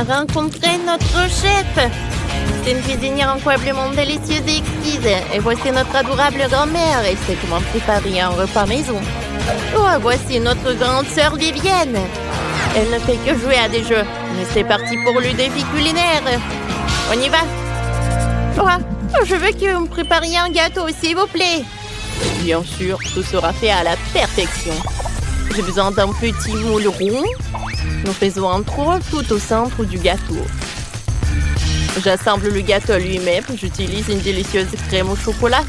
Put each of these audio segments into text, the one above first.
Rencontrez notre chef. C'est une cuisinière incroyablement délicieuse et exquise. Et voici notre adorable grand-mère. Elle sait comment préparer un repas maison. Oh, voici notre grande sœur Vivienne. Elle ne fait que jouer à des jeux. Mais c'est parti pour le défi culinaire. On y va. Oh, je veux que vous me prépariez un gâteau, s'il vous plaît. Bien sûr, tout sera fait à la perfection. J'ai besoin d'un petit moule rond. Nous faisons un trou tout au centre du gâteau. J'assemble le gâteau lui-même. J'utilise une délicieuse crème au chocolat.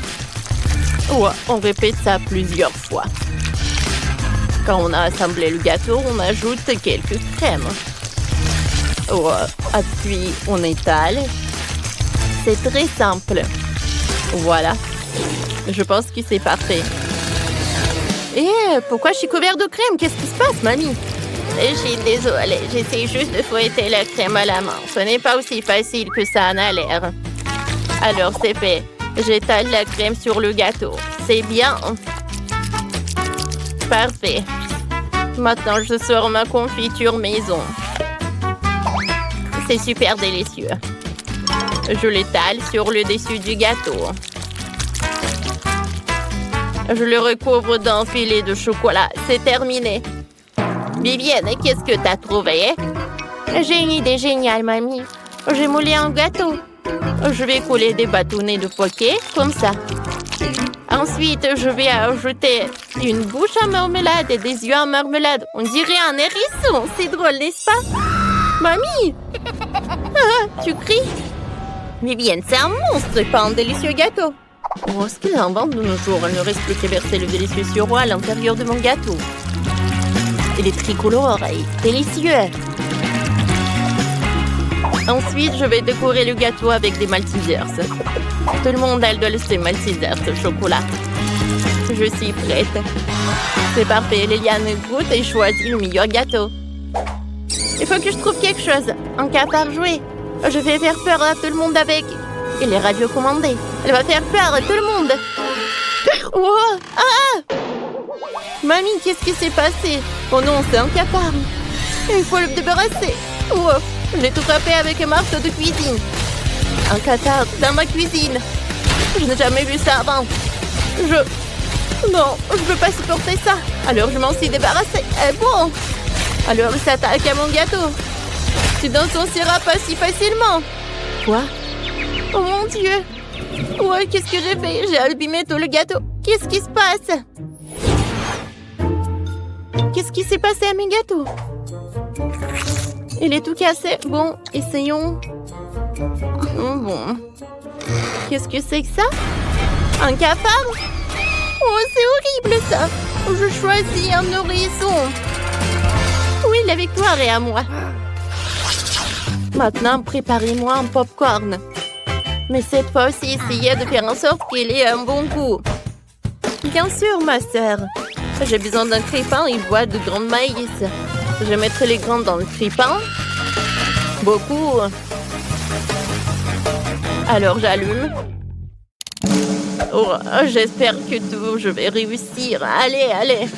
Ouais, on répète ça plusieurs fois. Quand on a assemblé le gâteau, on ajoute quelques crèmes. Ouais, puis on étale. C'est très simple. Voilà. Je pense que c'est parfait. Et pourquoi je suis couvert de crème? Qu'est-ce qui se passe, mamie? Je suis désolée, j'essaie juste de fouetter la crème à la main. Ce n'est pas aussi facile que ça en a l'air. Alors, c'est fait. J'étale la crème sur le gâteau. C'est bien. Parfait. Maintenant, je sors ma confiture maison. C'est super délicieux. Je l'étale sur le dessus du gâteau. Je le recouvre d'un filet de chocolat. C'est terminé. Vivienne, qu'est-ce que t'as trouvé? J'ai une idée géniale, mamie. J'ai moulé un gâteau. Je vais couler des bâtonnets de poké, comme ça. Ensuite, je vais ajouter une bouche à marmelade et des yeux à marmelade. On dirait un hérisson. C'est drôle, n'est-ce pas? Mamie! Ah, tu cries? Vivienne, c'est un monstre et pas un délicieux gâteau. Oh, ce qu'il invente de nos jours. Il ne reste plus qu'à verser le délicieux sirop à l'intérieur de mon gâteau. Il est tricolore et délicieux. Ensuite, je vais décorer le gâteau avec des Maltesers. Tout le monde adore ces Maltesers au chocolat. Je suis prête. C'est parfait. Liliane goûte et choisit le meilleur gâteau. Il faut que je trouve quelque chose. Un cafard joué. Je vais faire peur à tout le monde avec. Il est radiocommandé. Elle va faire peur à tout le monde. Oh! Ah! Mamie, qu'est-ce qui s'est passé? Oh non, c'est un cafard. Il faut le débarrasser. Oh, je l'ai tout frappé avec un marteau de cuisine. Un cafard dans ma cuisine. Je n'ai jamais vu ça avant. Non, je ne peux pas supporter ça. Alors je m'en suis débarrassée. Bon. Alors il s'attaque à mon gâteau. Tu n'en sortiras pas si facilement. Quoi? Oh mon Dieu. Ouais, qu'est-ce que j'ai fait? J'ai abîmé tout le gâteau. Qu'est-ce qui se passe? Qu'est-ce qui s'est passé à mes gâteaux? Il est tout cassé. Bon, essayons. Bon. Qu'est-ce que c'est que ça? Un cafard? Oh, c'est horrible ça. Je choisis un nourrisson. Oui, la victoire est à moi. Maintenant, préparez-moi un popcorn. Mais cette fois aussi, essayez de faire en sorte qu'il ait un bon goût. Bien sûr, ma sœur. J'ai besoin d'un crépin et une boîte de grains de maïs. Je mettrai les grains dans le crépin. Beaucoup. Alors, j'allume. Oh, j'espère que je vais réussir. Allez, allez.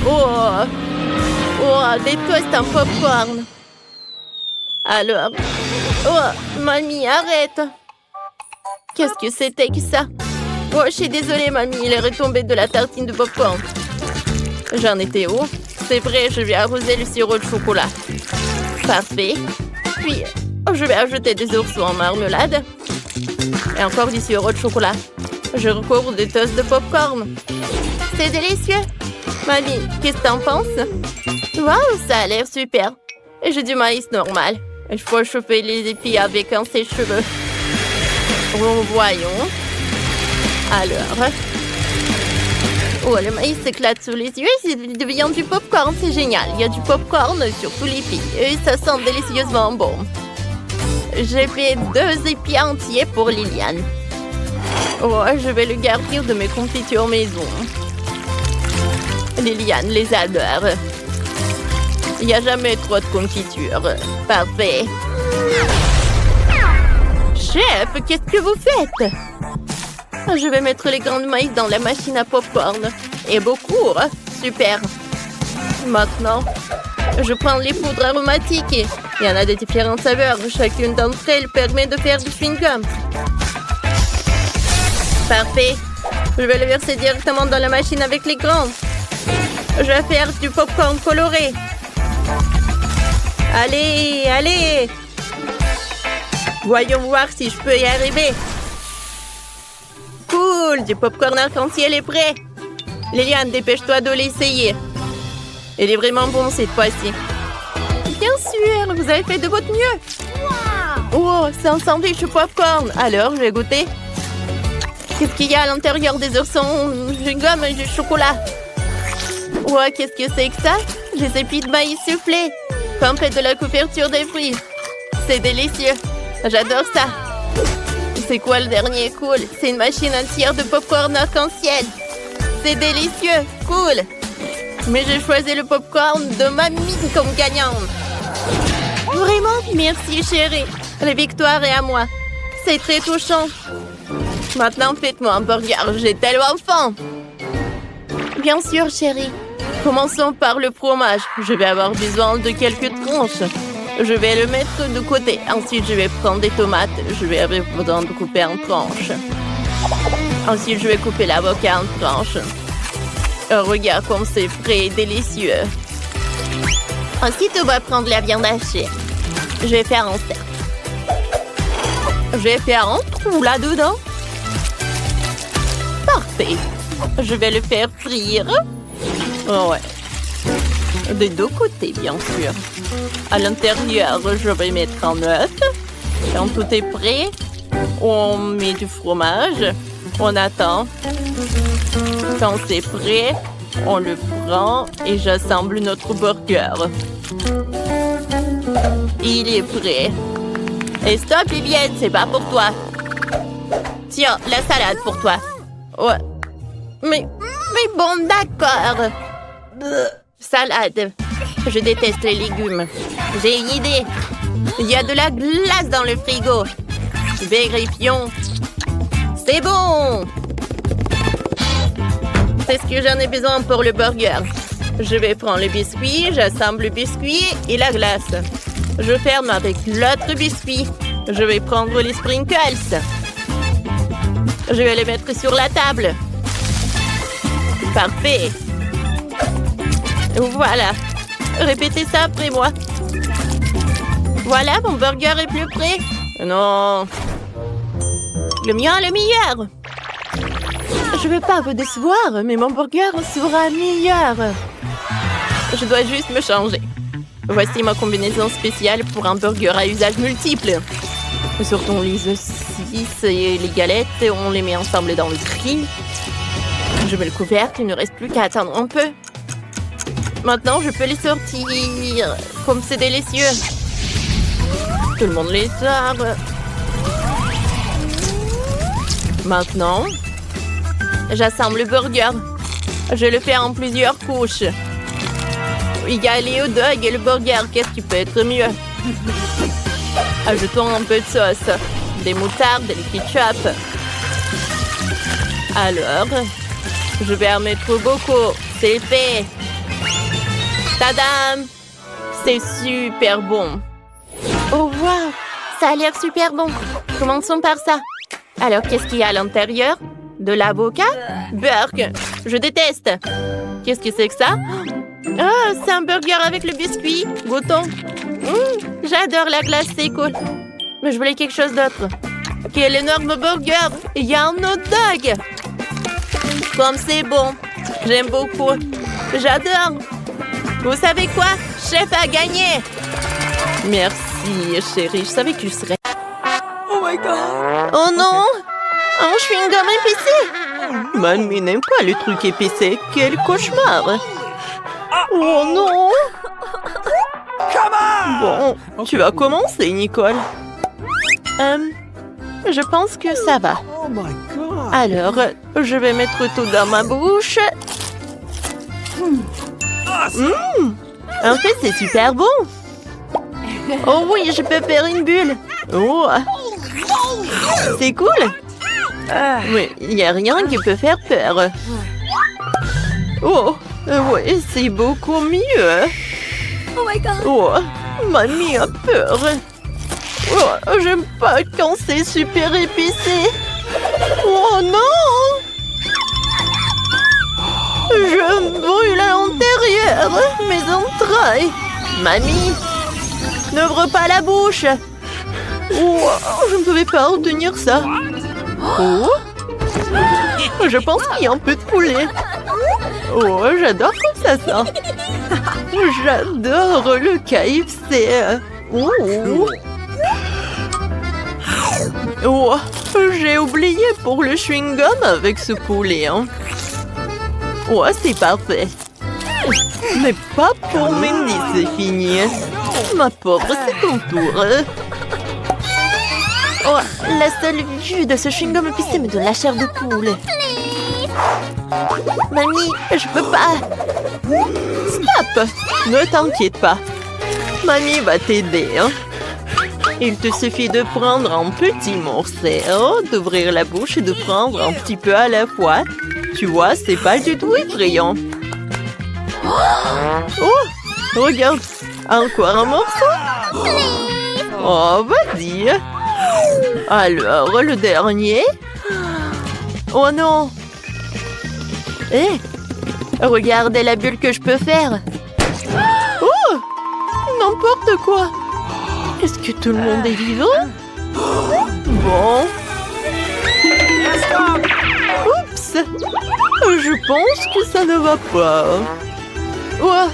Oh, des toasts en popcorn. Alors. Oh, mamie, arrête. Qu'est-ce que c'était que ça? Oh, je suis désolée, mamie. Il est retombé de la tartine de popcorn. J'en étais où? C'est vrai, je vais arroser le sirop de chocolat. Parfait. Puis, je vais ajouter des oursons en marmelade. Et encore du sirop de chocolat. Je recouvre des toasts de popcorn. C'est délicieux. Mamie, qu'est-ce que t'en penses? Waouh, ça a l'air super. Et j'ai du maïs normal. Il faut chauffer les épis avec un sèche-cheveux. Voyons. Alors. Oh, le maïs s'éclate sous les yeux et il devient du popcorn. C'est génial. Il y a du popcorn sur tous les épis. Et ça sent délicieusement bon. J'ai fait 2 épis entiers pour Liliane. Oh, je vais le garnir de mes confitures maison. Liliane les adore. Il n'y a jamais trop de confiture. Parfait. Chef, qu'est-ce que vous faites? Je vais mettre les grains de maïs dans la machine à popcorn. Et beaucoup. Super. Maintenant, Je prends les poudres aromatiques. Il y en a de différentes saveurs. Chacune d'entre elles permet de faire du chewing-gum. Parfait. Je vais le verser directement dans la machine avec les grands. Je vais faire du popcorn coloré. Allez, allez! Voyons voir si je peux y arriver. Cool! Du popcorn arc-en-ciel est prêt. Liliane, dépêche-toi de l'essayer. Il est vraiment bon cette fois-ci. Bien sûr, vous avez fait de votre mieux. Oh, c'est un sandwich au popcorn. Alors, je vais goûter. Qu'est-ce qu'il y a à l'intérieur des oursons? Du gomme et du chocolat. Ouais, qu'est-ce que c'est que ça? Des épis de maïs soufflés. Pampé de la couverture des fruits. C'est délicieux. J'adore ça. C'est quoi le dernier cool? C'est une machine entière de popcorn arc-en-ciel. C'est délicieux. Cool. Mais j'ai choisi le popcorn de mamie comme gagnante. Vraiment? Merci, chérie. La victoire est à moi. C'est très touchant. Maintenant, faites-moi un burger. J'ai tellement faim. Bien sûr, chérie. Commençons par le fromage. Je vais avoir besoin de quelques tranches. Je vais le mettre de côté. Ensuite, je vais prendre des tomates. Je vais avoir besoin de couper en tranches. Ensuite, je vais couper l'avocat en tranches. Oh, regarde comme c'est frais et délicieux. Ensuite, on va prendre la viande hachée. Je vais faire un cercle. Je vais faire un trou là-dedans. Parfait. Je vais le faire frire. Oh ouais. Des deux côtés, bien sûr. À l'intérieur, je vais mettre un œuf. Quand tout est prêt, on met du fromage. On attend. Quand c'est prêt, on le prend et j'assemble notre burger. Il est prêt. Et stop, Vivienne, c'est pas pour toi. Tiens, la salade pour toi. Ouais. Mais bon, d'accord. Salade. Je déteste les légumes. J'ai une idée. Il y a de la glace dans le frigo. Vérifions. C'est bon. C'est ce que j'en ai besoin pour le burger. Je vais prendre le biscuit, j'assemble le biscuit et la glace. Je ferme avec l'autre biscuit. Je vais prendre les sprinkles. Je vais les mettre sur la table. Parfait. Voilà. Répétez ça après moi. Voilà, mon burger est plus prêt. Non. Le mien est le meilleur. Je ne vais pas vous décevoir, mais mon burger sera meilleur. Je dois juste me changer. Voici ma combinaison spéciale pour un burger à usage multiple. Sortons les saucisses et les galettes, on les met ensemble dans le grill. Je mets le couvercle, il ne reste plus qu'à attendre un peu. Maintenant, je peux les sortir. Comme c'est délicieux. Tout le monde les sort. Maintenant, j'assemble le burger. Je le fais en plusieurs couches. Il y a les hot dogs et le burger. Qu'est-ce qui peut être mieux? Ajoutons un peu de sauce. Des moutardes et du ketchup. Alors, je vais en mettre beaucoup. C'est fait. Tadam! C'est super bon. Oh, wow! Ça a l'air super bon. Commençons par ça. Alors, qu'est-ce qu'il y a à l'intérieur? De l'avocat? Burk! Je déteste. Qu'est-ce que c'est que ça? Oh, c'est un burger avec le biscuit. Goûtons. J'adore la glace, c'est cool. Mais je voulais quelque chose d'autre. Quel énorme burger! Il y a un hot dog! Comme c'est bon. J'aime beaucoup. J'adore. Vous savez quoi? Chef a gagné! Merci, chérie. Je savais que tu serais... Oh my god! Oh non! Un chewing-gum épicé! Mamie n'aime pas les trucs épicés. Quel cauchemar! Oh non! Bon, tu vas commencer, Nicole. Je pense que ça va. Oh my god! Alors, je vais mettre tout dans ma bouche. En fait, c'est super bon. Oh oui, je peux faire une bulle. Oh, c'est cool. Mais il n'y a rien qui peut faire peur. Oh, oui, c'est beaucoup mieux. Oh my god. Oh, mamie a peur. Oh, j'aime pas quand c'est super épicé. Oh non! Je me brûle à l'intérieur. Mes entrailles. Mamie, n'ouvre pas la bouche. Oh, je ne pouvais pas retenir ça. Oh, je pense qu'il y a un peu de poulet. Oh, j'adore comme ça sent. J'adore le KFC. Oh, oh, j'ai oublié pour le chewing-gum avec ce poulet. Hein. Oh, c'est parfait. Mais pas pour Mindy, c'est fini. Ma pauvre, c'est ton tour. Oh, la seule vue de ce chewing-gum épicé me donne la chair de poule. Mamie, je peux pas. Stop! Ne t'inquiète pas. Mamie va t'aider. Hein? Il te suffit de prendre un petit morceau, d'ouvrir la bouche et de prendre un petit peu à la fois. Tu vois, c'est pas du tout effrayant. Oh, regarde. Encore un morceau? Oh, vas-y. Alors, le dernier? Oh non! Hé! Regardez la bulle que je peux faire! Oh! N'importe quoi! Est-ce que tout le monde est vivant? Bon... Oups! Je pense que ça ne va pas. Oh!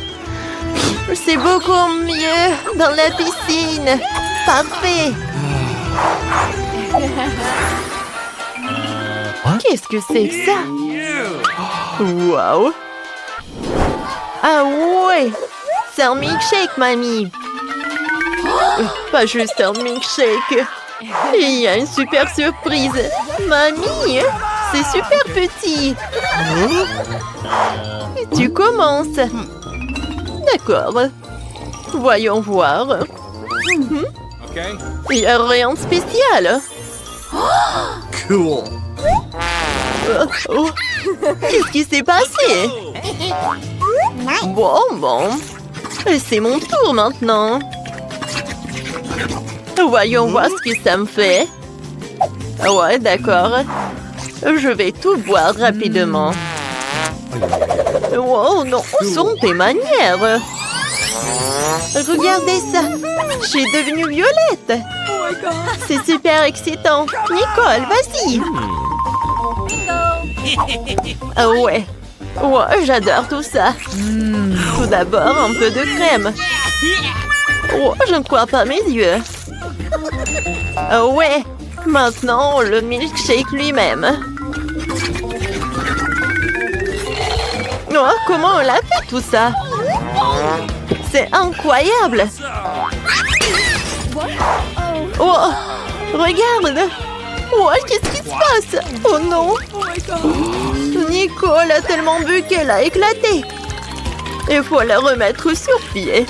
C'est beaucoup mieux dans la piscine! Parfait! Qu'est-ce que c'est que ça? Waouh! Ah ouais! C'est un milkshake, mamie! Pas juste un milkshake! Il y a une super surprise! Mamie! C'est super petit! Tu commences! D'accord. Voyons voir. Il n'y a rien de spécial. Cool. Oh. Qu'est-ce qui s'est passé? Bon. C'est mon tour maintenant. Voyons voir ce que ça me fait. Ouais, d'accord. Je vais tout boire rapidement. Oh non, où sont tes manières? Regardez ça. J'ai devenu violette. C'est super excitant. Nicole, vas-y. Ah ouais. Ouais, j'adore tout ça. Tout d'abord, un peu de crème. Oh, je ne crois pas mes yeux. Ah ouais. Maintenant, le milkshake lui-même. Oh, comment on l'a fait tout ça? C'est incroyable! Oh! Regarde! Oh, qu'est-ce qui se passe? Oh non! Nicole a tellement bu qu'elle a éclaté! Il faut la remettre sur pied!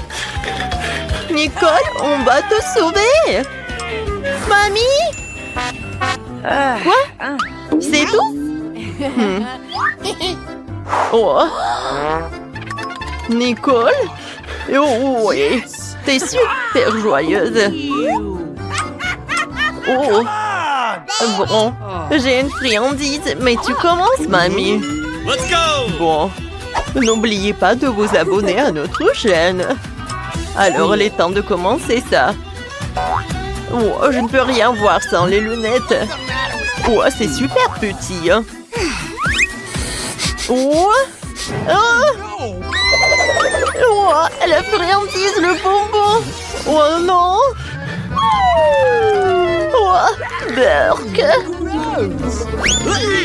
Nicole, on va te sauver! Mamie? Quoi? C'est tout? Oh! Nicole? Oh oui! T'es super joyeuse! Oh! Bon, j'ai une friandise, mais tu commences, mamie! Let's go! Bon, n'oubliez pas de vous abonner à notre chaîne! Alors, il est temps de commencer ça! Oh, je ne peux rien voir sans les lunettes! Oh, c'est super petit! Hein. Oh! Oh! Oh, la friandise, le bonbon! Oh non! Oh, Burk!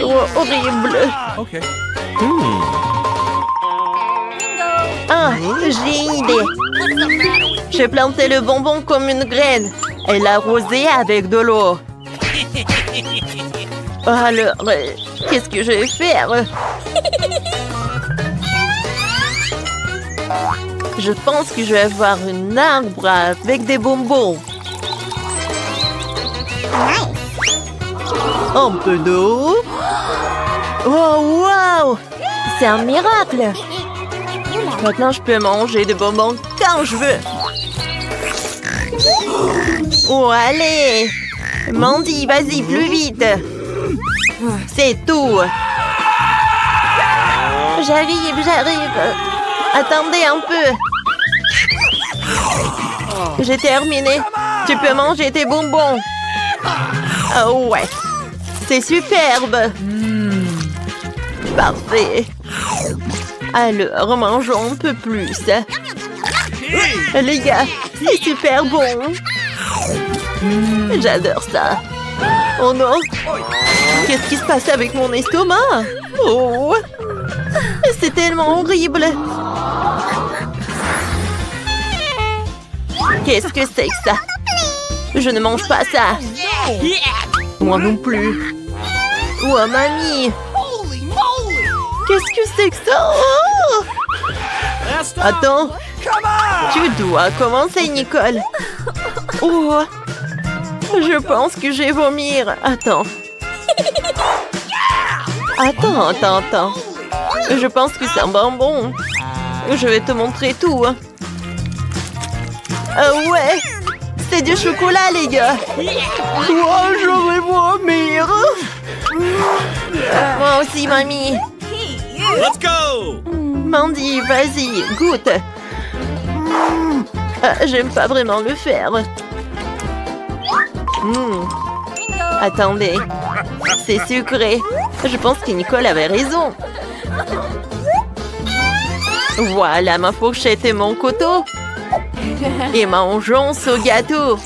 Oh, horrible! Okay. Ah, j'ai une idée! J'ai planté le bonbon comme une graine et l'arrosé avec de l'eau. Alors, qu'est-ce que je vais faire? Je pense que je vais avoir un arbre avec des bonbons. Un peu d'eau. Oh, waouh! C'est un miracle! Maintenant, je peux manger des bonbons quand je veux. Oh, allez. Mandy, vas-y, plus vite. C'est tout. J'arrive. Attendez un peu. J'ai terminé. Tu peux manger tes bonbons. Oh ouais. C'est superbe. Parfait. Alors, mangeons un peu plus. Les gars, c'est super bon. J'adore ça. Oh non. Qu'est-ce qui se passe avec mon estomac? Oh. C'est tellement horrible. Qu'est-ce que c'est que ça? Je ne mange pas ça. Moi non plus. Oh, mamie. Qu'est-ce que c'est que ça? Oh! Attends. Tu dois commencer, Nicole. Oh. Je pense que je vais vomir. Attends. Attends. Je pense que c'est un bonbon. Je vais te montrer tout. Ouais. C'est du chocolat, les gars. Oh, je vais vomir. Moi aussi, mamie. Let's go! Mandy, vas-y, goûte. J'aime pas vraiment le faire. Attendez, c'est sucré. Je pense que Nicole avait raison. Voilà ma fourchette et mon couteau. Et mangeons ce gâteau.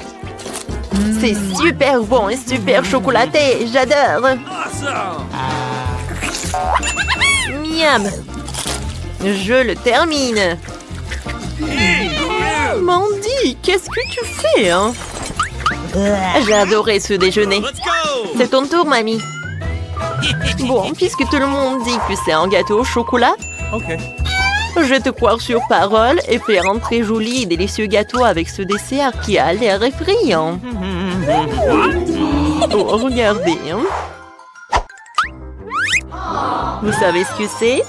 C'est super bon et super chocolaté. J'adore. Miam. Je le termine. Mandy, qu'est-ce que tu fais, hein? J'ai adoré ce déjeuner. C'est ton tour, mamie. Bon, puisque tout le monde dit que c'est un gâteau au chocolat, je te croire sur parole et faire un très joli et délicieux gâteau avec ce dessert qui a l'air effrayant. Oh, regardez. Vous savez ce que c'est?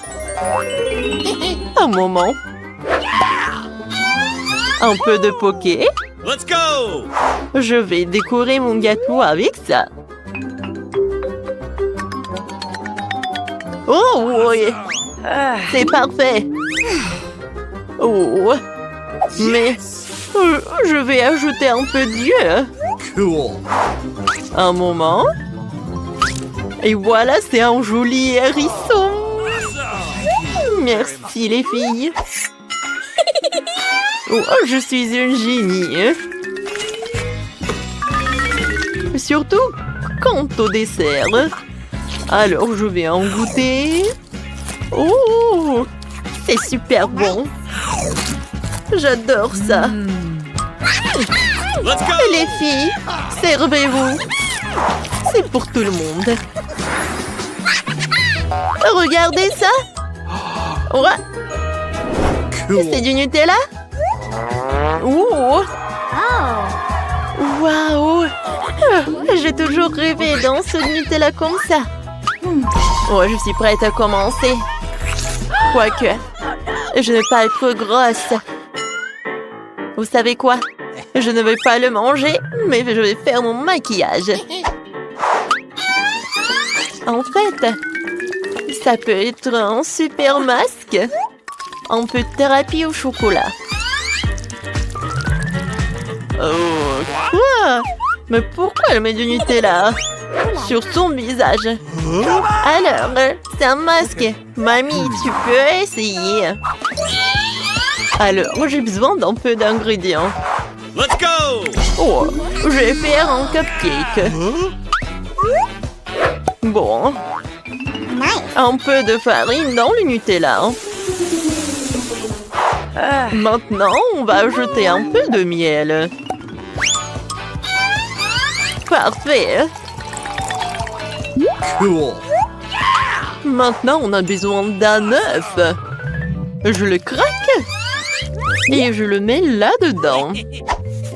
Un moment. Un peu de poké. Let's go! Je vais décorer mon gâteau avec ça. Oh oui! C'est parfait! Oh! Mais je vais ajouter un peu d'yeux. Cool. Un moment. Et voilà, c'est un joli hérisson. Merci les filles. Oh, je suis une génie. Surtout quant au dessert. Alors, je vais en goûter. Oh, c'est super bon. J'adore ça. Let's go! Les filles, servez-vous. C'est pour tout le monde. Regardez ça. Ouais. Cool. C'est du Nutella. Oh. Waouh. J'ai toujours rêvé d'un seul Nutella comme ça. Oh, je suis prête à commencer. Quoique, je ne vais pas être grosse. Vous savez quoi? Je ne vais pas le manger, mais je vais faire mon maquillage. En fait, ça peut être un super masque. Un peu de thérapie au chocolat. Oh, quoi? Mais pourquoi elle met du Nutella sur son visage? Alors, c'est un masque. Mamie, tu peux essayer. Alors, j'ai besoin d'un peu d'ingrédients. Let's go! Oh, je vais faire un cupcake. Bon. Un peu de farine dans le Nutella. Maintenant, on va ajouter un peu de miel. Parfait. Cool. Maintenant, on a besoin d'un œuf. Je le craque. Et je le mets là-dedans.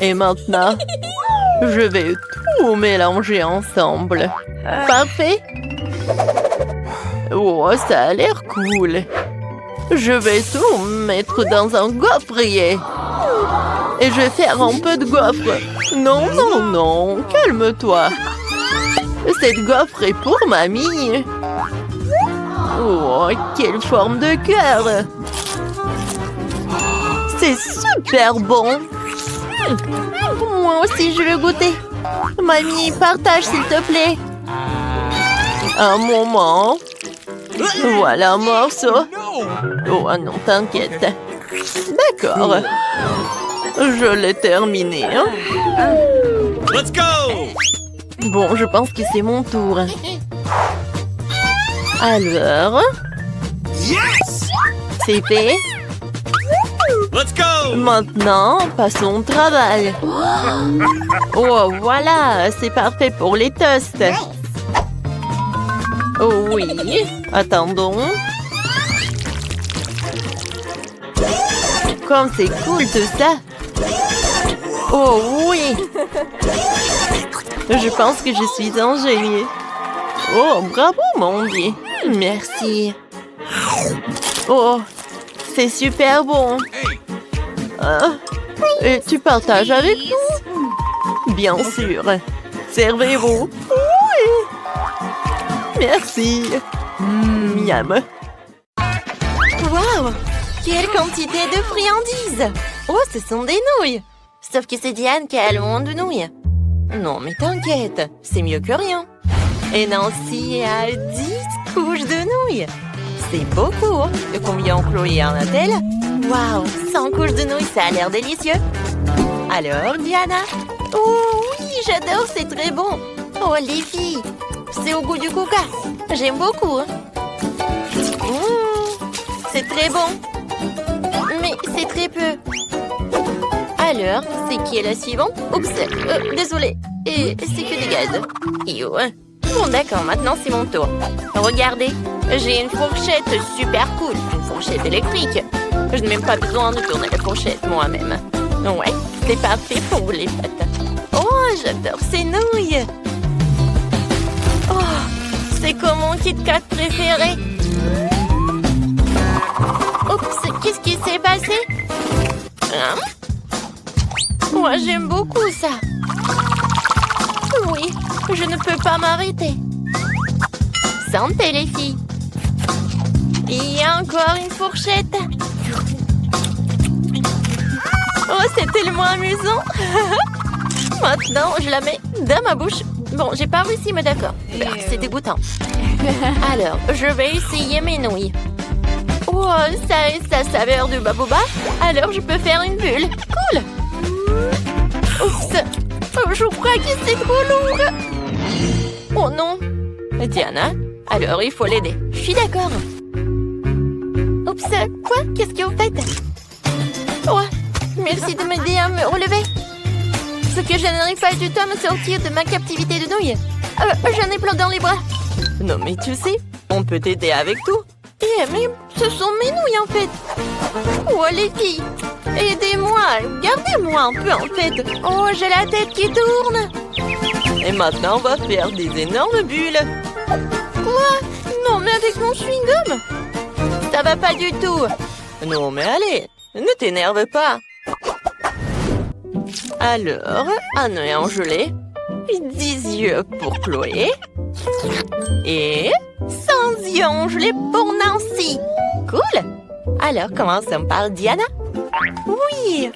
Et maintenant, je vais tout mélanger ensemble. Parfait. Oh, ça a l'air cool. Je vais tout mettre dans un gaufrier. Et je vais faire un peu de gaufre. Non, non, non, calme-toi. Cette gaufre est pour mamie. Oh, quelle forme de cœur. C'est super bon. Moi aussi, je veux goûter. Mamie, partage s'il te plaît. Un moment. Voilà un morceau. Oh non, t'inquiète. D'accord. Je l'ai terminé. Hein? Let's go! Bon, je pense que c'est mon tour. Alors, Yes! c'est fait. Let's go! Maintenant, passons au travail. Oh, voilà, c'est parfait pour les toasts. Oh oui, attendons. Comme c'est cool tout ça. Oh oui. Je pense que je suis un génie. Oh, bravo, mon Dieu. Merci. Oh, c'est super bon. Et tu partages avec nous? Bien sûr. Servez-vous. Oui. Merci. Miam. Wow! Quelle quantité de friandises! Oh, ce sont des nouilles! Sauf que c'est Diane qui a le monde de nouilles. Non, mais t'inquiète, c'est mieux que rien. Et Nancy a 10 couches de nouilles. C'est beaucoup. Et combien Chloé en a-t-elle? Waouh, 100 couches de nouilles, ça a l'air délicieux. Alors, Diana? Oh oui, j'adore, c'est très bon. Oh, les filles, c'est au goût du coca. J'aime beaucoup. C'est très bon. Mais c'est très peu. Alors, c'est qui est la suivante? Oups, désolée. Et c'est que des gaz. Yo. Bon, d'accord, maintenant c'est mon tour. Regardez, j'ai une fourchette super cool. Une fourchette électrique. Je n'ai même pas besoin de tourner la fourchette moi-même. Ouais, c'est parfait pour les pâtes. Oh, j'adore ces nouilles. Oh, c'est comme mon Kit Kat préféré. Oups, qu'est-ce qui s'est passé? Hein? Moi, j'aime beaucoup ça. Oui, je ne peux pas m'arrêter. Santé, les filles. Il y a encore une fourchette. Oh, c'est tellement amusant. Maintenant, je la mets dans ma bouche. Bon, j'ai pas réussi, mais d'accord. C'est dégoûtant. Alors, je vais essayer mes nouilles. Oh, ça a sa saveur de baboba. Alors, je peux faire une bulle. Cool. Oups. Oh, je crois que c'est trop lourd. Oh non. Diana, alors il faut l'aider. Je suis d'accord. Oups, quoi? Qu'est-ce que vous faites? Oh, merci de m'aider à me relever. Ce que je n'arrive pas du tout à me sortir de ma captivité de nouilles. J'en ai plein dans les bras. Non, mais tu sais, on peut t'aider avec tout. Mais ce sont mes nouilles en fait. Oh les filles, aidez-moi, gardez-moi un peu en fait. Oh, j'ai la tête qui tourne. Et maintenant, on va faire des énormes bulles. Quoi? Non, mais avec mon chewing-gum? Ça va pas du tout. Non, mais allez, ne t'énerve pas. Alors, un œil en gelée, 10 yeux pour Chloé et 100 yeux en gelée pour Nancy. Cool. Alors, commençons par Diana. Oui.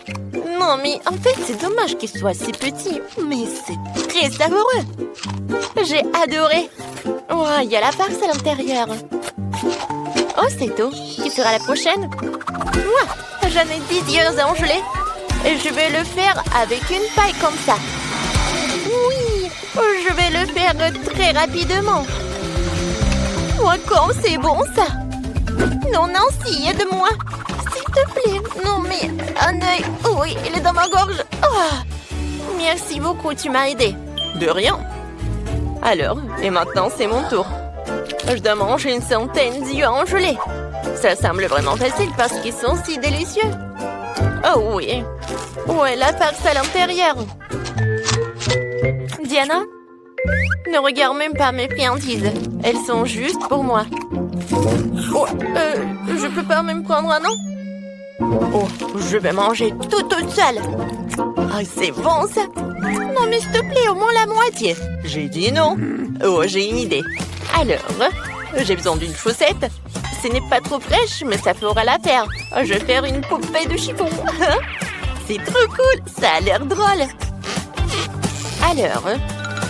Non, mais en fait, c'est dommage qu'il soit si petit, mais c'est très savoureux. J'ai adoré. Oh, il y a la farce à l'intérieur. Oh, c'est tout. Qui sera la prochaine? Moi, j'en ai 10 yeux en gelée. Et je vais le faire avec une paille comme ça. Oui, je vais le faire très rapidement. Oh, comme c'est bon ça. Non, Nancy, aide-moi. S'il te plaît. Non, mais un œil. Oh, oui, il est dans ma gorge. Oh. Merci beaucoup, tu m'as aidé. De rien. Alors, et maintenant, c'est mon tour. Je dois manger une centaine d'yeux en gelée. Ça semble vraiment facile parce qu'ils sont si délicieux. Oh oui. Ouais, la farce à l'intérieur. Diana, ne regarde même pas mes friandises. Elles sont juste pour moi. Oh, je peux pas même prendre un nom? Oh, je vais manger tout toute seule. Ah, c'est bon ça. Non mais s'il te plaît, au moins la moitié. J'ai dit non. Oh, j'ai une idée. Alors, j'ai besoin d'une chaussette. Ce n'est pas trop fraîche, mais ça fera l'affaire. Je vais faire une poupée de chiffon. C'est trop cool, ça a l'air drôle. Alors,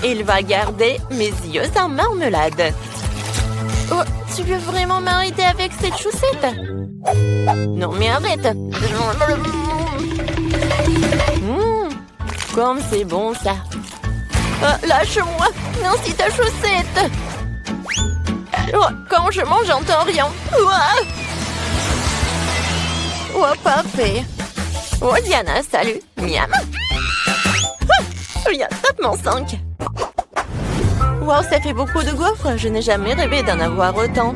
il va garder mes yeux en marmelade. Oh, tu veux vraiment m'arrêter avec cette chaussette? Non, mais arrête. Comme c'est bon, ça. Lâche-moi. Non, c'est ta chaussette. Oh, quand je mange, j'entends rien. Oh, parfait. Oh, Diana, salut. Miam. Il y a tapement 5. Wow, ça fait beaucoup de gaufres. Je n'ai jamais rêvé d'en avoir autant.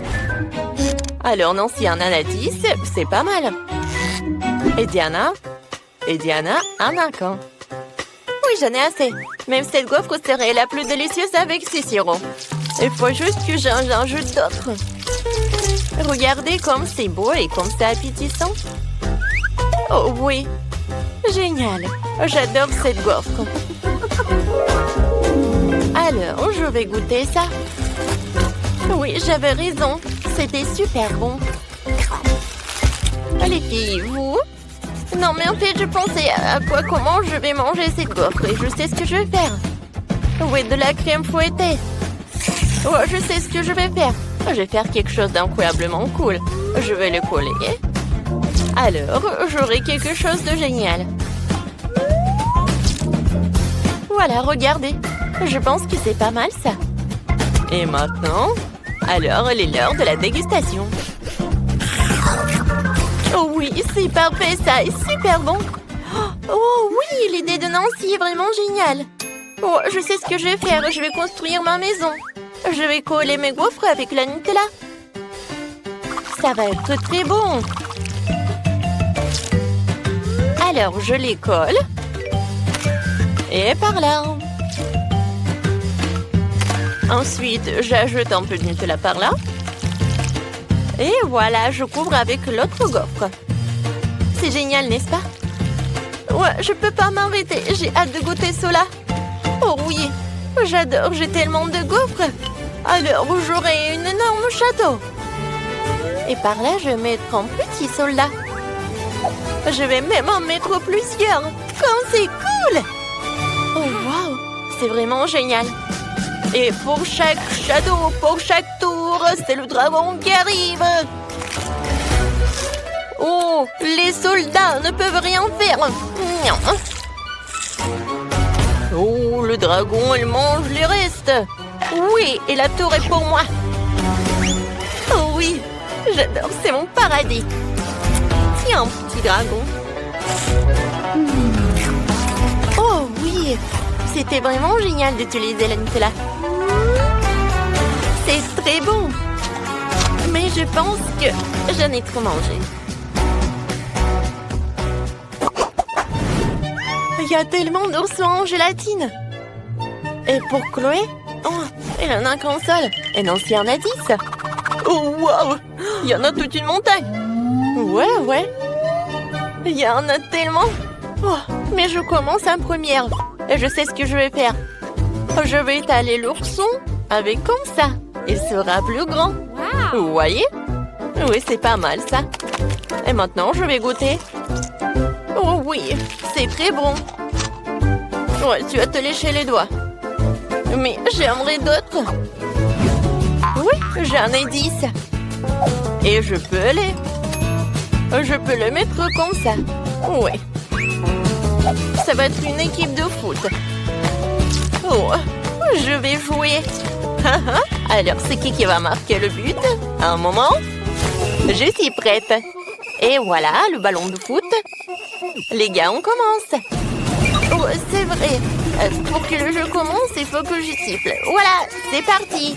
Alors, Nancy en a 10, c'est pas mal. Et Diana, en a quand? Oui, j'en ai assez. Même cette gaufre serait la plus délicieuse avec ces sirops. Il faut juste que j'en ajoute d'autres. Regardez comme c'est beau et comme c'est appétissant. Oh oui, génial. J'adore cette gaufre. Alors, je vais goûter ça. Oui, j'avais raison. C'était super bon. Les filles, vous? Non, mais en fait, je pensais à comment je vais manger cette gaufre et je sais ce que je vais faire. Oui, de la crème fouettée. Oh, je sais ce que je vais faire. Je vais faire quelque chose d'incroyablement cool. Je vais le coller. Alors, j'aurai quelque chose de génial. Voilà, regardez. Je pense que c'est pas mal, ça. Et maintenant, alors, il est l'heure de la dégustation. Oh oui, c'est parfait, ça est super bon. Oh oui, l'idée de Nancy est vraiment géniale. Oh, je sais ce que je vais faire. Je vais construire ma maison. Je vais coller mes gaufres avec la Nutella. Ça va être très bon. Alors, je les colle. Et par là. Ensuite, j'ajoute un peu de Nutella par là. Et voilà, je couvre avec l'autre gaufre. C'est génial, n'est-ce pas? Ouais, je peux pas m'arrêter. J'ai hâte de goûter cela. Oh oui, j'adore, j'ai tellement de gaufres. Alors, j'aurai un énorme château. Et par là, je vais mettre un petit soldat. Je vais même en mettre plusieurs. Comme c'est cool! Oh, wow! C'est vraiment génial. Et pour chaque château, pour chaque tour, c'est le dragon qui arrive. Oh, les soldats ne peuvent rien faire. Oh, le dragon, il mange les restes. Oui, et la tour est pour moi. Oh oui, j'adore, c'est mon paradis. Tiens, petit dragon. Oh oui, c'était vraiment génial d'utiliser la Nutella. C'est très bon. Mais je pense que j'en ai trop mangé. Il y a tellement d'oursons en gélatine. Et pour Chloé, oh, elle en a qu'un seul. Et Nancy en a 10. Oh, wow! Il y en a toute une montagne. Ouais. Il y en a tellement. Oh, mais je commence en première. Et je sais ce que je vais faire. Je vais étaler l'ourson avec comme ça. Il sera plus grand. Vous voyez? Oui, c'est pas mal ça. Et maintenant, je vais goûter. Oh oui, c'est très bon. Ouais, tu vas te lécher les doigts. Mais j'aimerais d'autres. Oui, j'en ai 10. Et je peux le mettre comme ça. Oui. Ça va être une équipe de foot. Oh, je vais jouer. Alors, c'est qui va marquer le but? Un moment. Je suis prête. Et voilà, le ballon de foot. Les gars, on commence. Oh, c'est vrai. Pour que le jeu commence, il faut que je siffle. Voilà, c'est parti.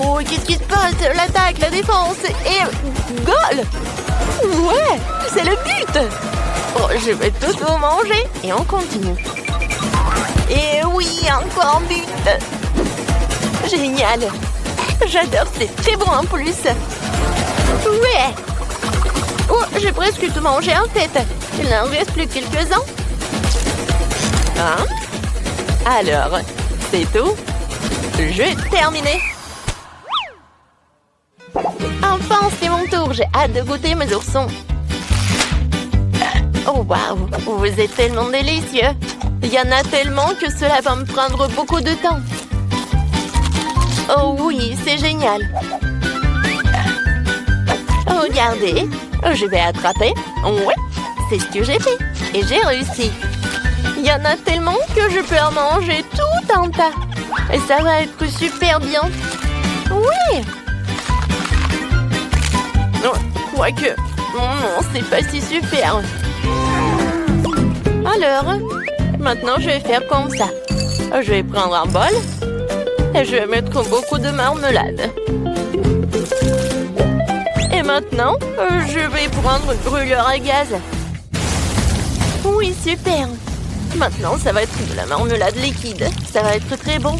Oh, qu'est-ce qui se passe? L'attaque, la défense et... goal! Ouais, c'est le but. Oh, je vais tout vous manger et on continue. Et oui, encore un but. Génial. J'adore, c'est très bon en plus. Ouais. Oh, j'ai presque tout mangé en fait. Il n'en reste plus quelques-uns. Hein? Alors, c'est tout. J'ai terminé. Enfin, c'est mon tour. J'ai hâte de goûter mes oursons. Oh, waouh! Vous êtes tellement délicieux. Il y en a tellement que cela va me prendre beaucoup de temps. Oh oui, c'est génial. Regardez, je vais attraper. Ouais, c'est ce que j'ai fait. Et j'ai réussi. Il y en a tellement que je peux en manger tout un tas. Et ça va être super bien. Oui! Non, quoique, non, c'est pas si super. Alors, maintenant je vais faire comme ça. Je vais prendre un bol et je vais mettre beaucoup de marmelade. Et maintenant, je vais prendre le brûleur à gaz. Oui, super. Maintenant, ça va être de la marmelade liquide. Ça va être très bon.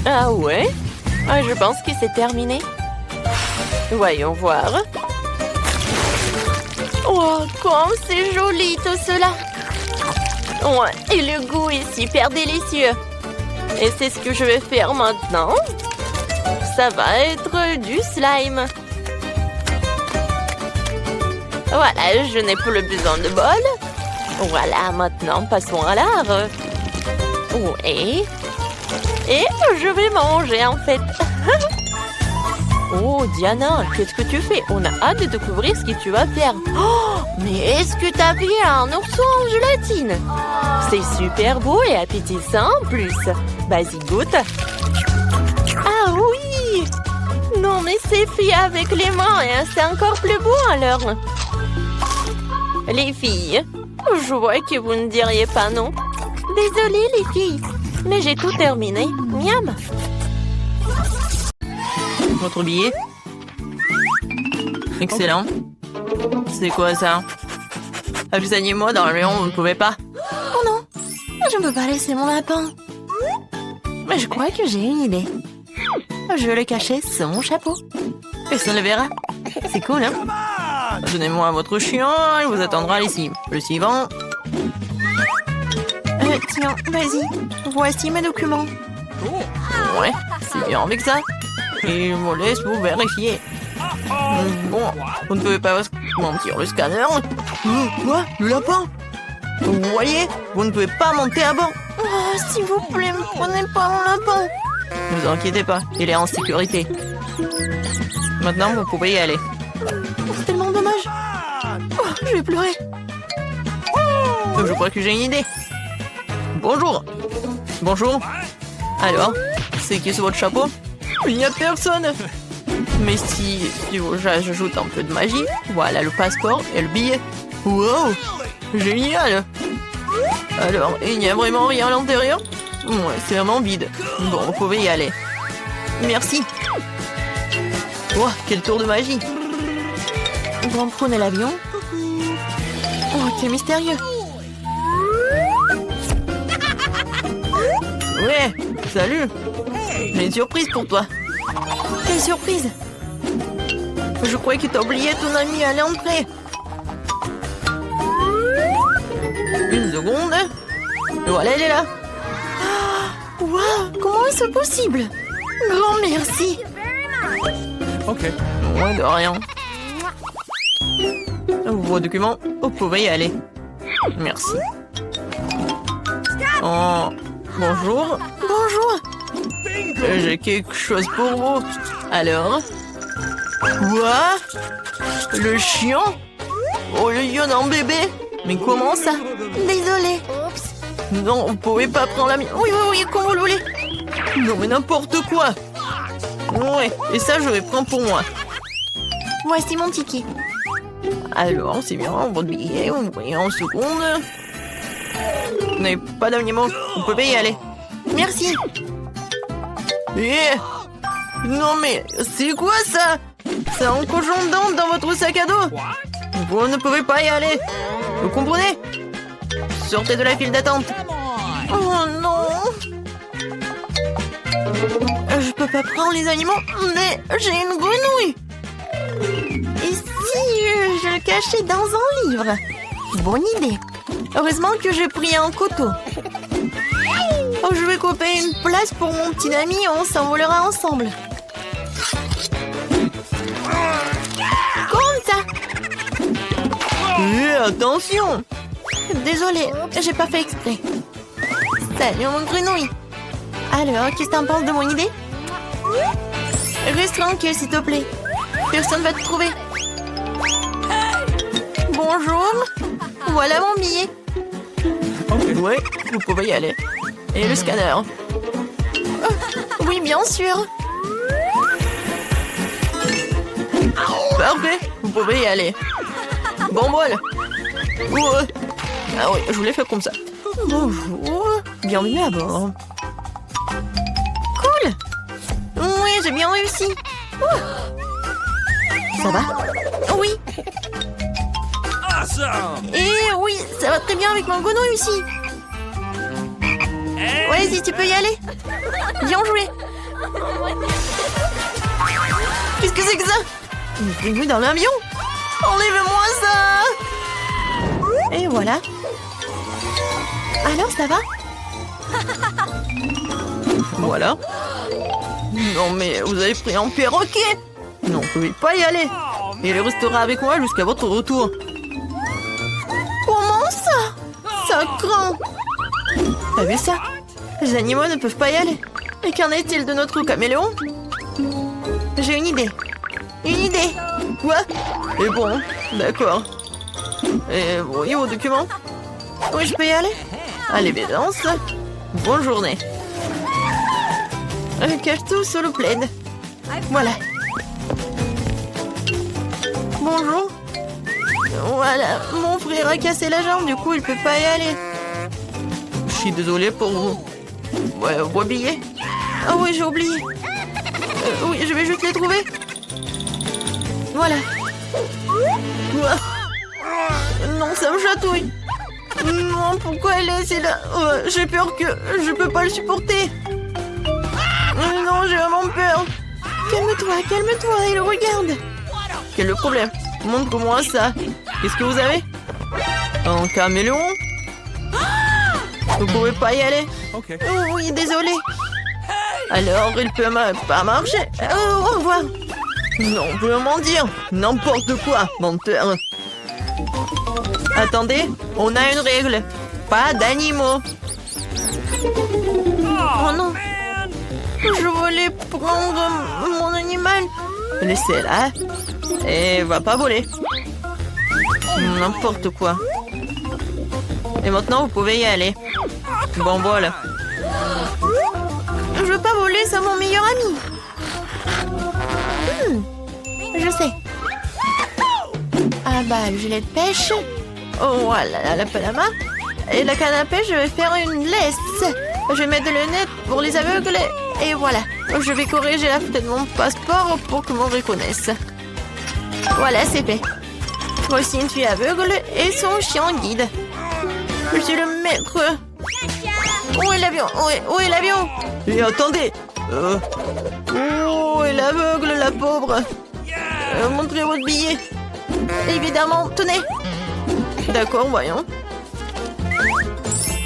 Ah ouais? Je pense que c'est terminé. Voyons voir. Oh, comme c'est joli tout cela. Ouais, et le goût est super délicieux. Et c'est ce que je vais faire maintenant. Ça va être du slime. Voilà, je n'ai plus besoin de bol. Voilà, maintenant passons à l'art. Oui. Et je vais manger en fait. Oh Diana, qu'est-ce que tu fais? On a hâte de découvrir ce que tu vas faire. Oh, mais est-ce que t'as fait un ourson en gélatine? C'est super beau et appétissant en plus. Vas-y, goûte. Ah oui! Non mais c'est fait avec les mains et c'est encore plus beau alors. Les filles, je vois que vous ne diriez pas non. Désolée les filles, mais j'ai tout terminé. Miam! Votre billet. Excellent. C'est quoi ça? Accompagnez-moi dans le rayon, vous ne pouvez pas. Oh non, je ne peux pas laisser mon lapin. Mais je crois que j'ai une idée. Je vais le cacher sous mon chapeau. Personne ne le verra. C'est cool, hein? Donnez-moi votre chien, il vous attendra ici. Le suivant. Tiens, vas-y. Voici mes documents. Ouais, c'est bien avec ça. Et je vous laisse vous vérifier. Bon, vous ne pouvez pas mentir le scanner. Quoi? Le lapin? Vous voyez? Vous ne pouvez pas monter à bord. Oh, s'il vous plaît, ne prenez pas mon lapin. Ne vous inquiétez pas, il est en sécurité. Maintenant, vous pouvez y aller. C'est tellement dommage. Oh, je vais pleurer. Je crois que j'ai une idée. Bonjour. Bonjour. Alors, c'est qui sur votre chapeau? Il n'y a personne. Mais si j'ajoute un peu de magie, voilà le passeport et le billet. Wow, génial. Alors, il n'y a vraiment rien à l'intérieur? Ouais, c'est vraiment vide. Bon, vous pouvez y aller. Merci. Oh, quel tour de magie. Bon, prenez l'avion. Oh, quel mystérieux. Ouais, salut. J'ai une surprise pour toi. Quelle surprise. Je croyais que t'as oublié ton ami à l'entrée. Une seconde. Et voilà, elle est là. Waouh, comment est-ce possible? Grand merci. Ok. Ouais, de rien. Vos documents, vous pouvez y aller. Merci. Oh, bonjour. Bonjour. J'ai quelque chose pour vous. Alors? Quoi? Le chien? Oh, il y en a un bébé? Mais comment ça? Désolée. Non, vous pouvez pas prendre la mienne. Oui, oui, oui, comme vous le voulez. Non, mais n'importe quoi. Ouais, et ça, je vais prendre pour moi. Voici mon ticket. Alors, c'est bien, votre billet, vous voyez en seconde. Vous n'avez pas d'abonnement, vous pouvez y aller. Merci. Eh, non mais, c'est quoi ça? C'est un cochon d'Inde dans votre sac à dos. Vous ne pouvez pas y aller. Vous comprenez? Sortez de la file d'attente. Oh non. Je peux peux pas prendre les animaux, mais j'ai une grenouille. Et si je le cachais dans un livre? Bonne idée. Heureusement que j'ai pris un couteau. Oh, je vais couper une place pour mon petit ami, on s'envolera ensemble. Comme ça. Attention. Désolée, j'ai pas fait exprès. Salut mon grenouille. Alors, qu'est-ce que t'en penses de mon idée? Reste tranquille, s'il te plaît. Personne va te trouver. Bonjour. Voilà mon billet. Ouais, vous pouvez y aller. Et le scanner. Oui, bien sûr. Parfait, vous pouvez y aller. Bon bol. Ouais. Ah oui, je vous l'ai fait comme ça. Bonjour, bienvenue à bord. Cool. Oui, j'ai bien réussi. Ça va? Oui. Awesome! Et oui, ça va très bien avec mon grenouille aussi. Vas-y, tu peux y aller. Bien joué. Qu'est-ce que c'est que ça? Une grenouille dans l'avion? Enlève-moi ça. Et voilà. Alors, ça va? Voilà. Non, mais vous avez pris un perroquet. Non, vous ne pouvez pas y aller. Il restera avec moi jusqu'à votre retour. Comment ça? Ça craint. T'as vu ça? Les animaux ne peuvent pas y aller. Et qu'en est-il de notre caméléon? J'ai une idée. Une idée. Quoi? Et bon, d'accord. Et voyez vos documents? Oui, je peux y aller? À l'évidence. Bonne journée. Cache tout sous le plaid. Voilà. Bonjour. Voilà, mon frère a cassé la jambe, du coup il peut pas y aller. Je suis désolée pour vous. Ouais, vos billets. Ah oui, j'ai oublié. Oui, je vais juste les trouver. Voilà. Non, ça me chatouille. Non, pourquoi elle est laissée là? J'ai peur que je peux pas le supporter. Non, j'ai vraiment peur. Calme-toi, calme-toi, il regarde. Quel est le problème? Montre-moi ça. Qu'est-ce que vous avez? Un caméléon? Vous pouvez pas y aller? Okay. Oh, oui, désolé. Alors, il peut pas marcher. Oh, au revoir. Non, vous me mentir. N'importe quoi, menteur. Attendez, on a une règle. Pas d'animaux. Oh non. Je voulais prendre mon animal. Laissez-la. Et va pas voler. N'importe quoi. Et maintenant, vous pouvez y aller. Bon, voilà. Je veux pas voler, c'est mon meilleur ami. Je sais. Ah bah, le gilet de pêche. Oh, voilà, la palama. Et la canne à pêche, je vais faire une laisse. Je vais mettre le net pour les aveugles. Et voilà. Je vais corriger la photo de mon passeport pour que m'on reconnaisse. Voilà, c'est fait. Voici une fille aveugle et son chien guide. Je suis le maître. Où est l'avion? Où est l'avion? Et attendez. Où est l'aveugle, la pauvre? Montrez votre billet. Évidemment, tenez. D'accord, voyons.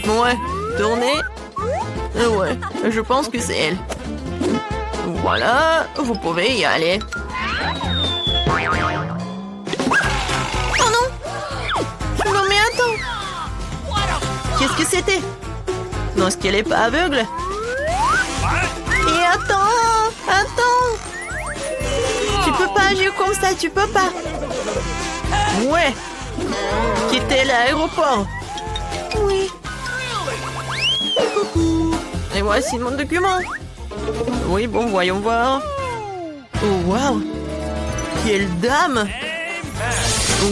Ouais, tournez. Ouais, je pense que c'est elle. Voilà, vous pouvez y aller. Oh non! Non mais attends! Qu'est-ce que c'était? Non, est-ce qu'elle est pas aveugle? Et attends! Tu peux pas agir comme ça, tu peux pas. Ouais. Quitter l'aéroport. Oui. Et voici mon document. Oui, bon, voyons voir. Oh, waouh. Quelle dame.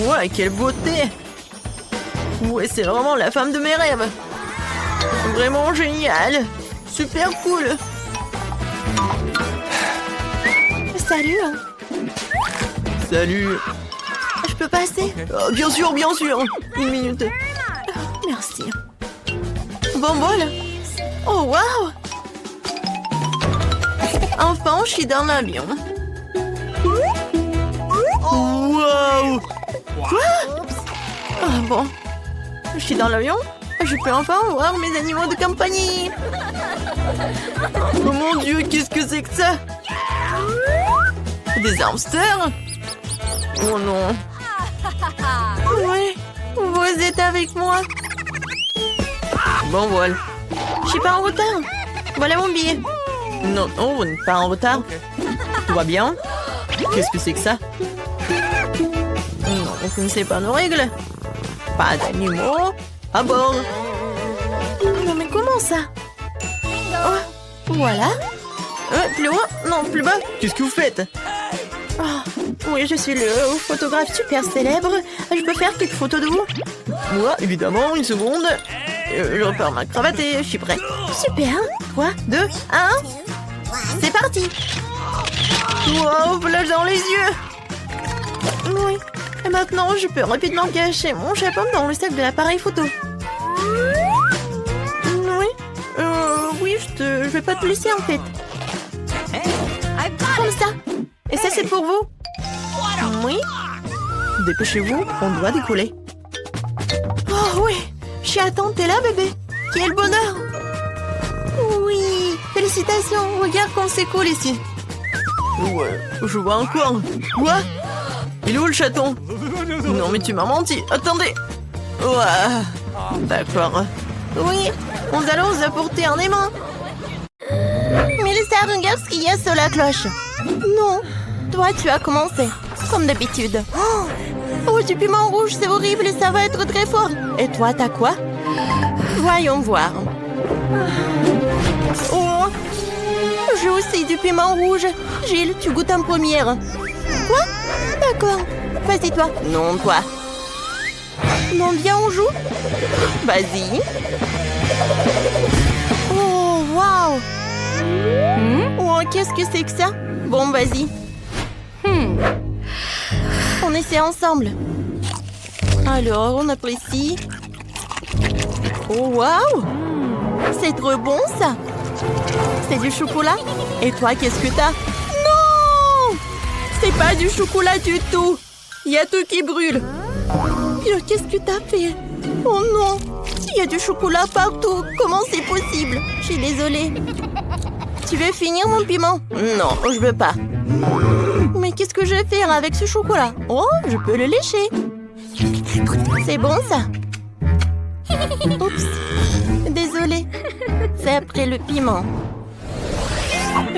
Ouais, quelle beauté. Ouais, c'est vraiment la femme de mes rêves. Vraiment génial. Super cool. Salut. Salut. Je peux passer? Bien sûr, bien sûr. Une minute. Merci. Bon bol. Oh, waouh. Enfin, je suis dans l'avion. Wow! Quoi? Ah bon. Je suis dans l'avion. Je peux enfin voir mes animaux de compagnie. Oh mon Dieu, qu'est-ce que c'est que ça? Des hamsters? Oh non. Oui, vous êtes avec moi. Bon vol. Je suis pas en retard. Voilà mon billet. Non, non, vous n'êtes pas en retard. Tout va bien? Qu'est-ce que c'est que ça? Non, vous ne connaissez pas nos règles. Pas d'animaux à bord. Non, mais comment ça? Oh, voilà. Plus haut? Non, plus bas. Qu'est-ce que vous faites? Oh, oui, je suis le photographe super célèbre. Je peux faire quelques photos de vous? Moi, évidemment, une seconde. Je repars ma cravate et je suis prêt. Super. 3, 2, 1. C'est parti. Wow, flash dans les yeux. Oui. Et maintenant, je peux rapidement cacher mon chapeau dans le sac de l'appareil photo. Oui. Oui, je vais pas te laisser en fait. Comme ça. Et ça, c'est pour vous. Oui. Dépêchez-vous, on doit décoller. Oh oui. Je suis à temps, t'es là, bébé? Quel bonheur! Oui! Félicitations! Regarde comme c'est cool ici! Ouais, je vois encore! Quoi? Il est où le chaton? Non, mais tu m'as menti! Attendez! Ouais! D'accord. Oui, nous allons vous apporter un aimant! Mélissa, regarde ce qu'il y a sur la cloche! Non! Toi, tu as commencé, comme d'habitude. Oh, du piment rouge, c'est horrible et ça va être très fort. Et toi, t'as quoi? Voyons voir. Oh, j'ai aussi du piment rouge. Gilles, tu goûtes en première. Quoi? D'accord. Vas-y, toi. Non, toi. Non, viens, on joue. Vas-y. Oh, waouh. Oh, qu'est-ce que c'est que ça? Bon, vas-y. On essaie ensemble. Alors, on apprécie. Oh, waouh! C'est trop bon, ça! C'est du chocolat? Et toi, qu'est-ce que t'as? Non! C'est pas du chocolat du tout! Il y a tout qui brûle. Qu'est-ce que t'as fait? Oh non! Il y a du chocolat partout. Comment c'est possible? Je suis désolée. Tu veux finir mon piment? Non, je veux pas. Mais qu'est-ce que je vais faire avec ce chocolat? Oh, je peux le lécher. C'est bon, ça? Oups. Désolée. C'est après le piment.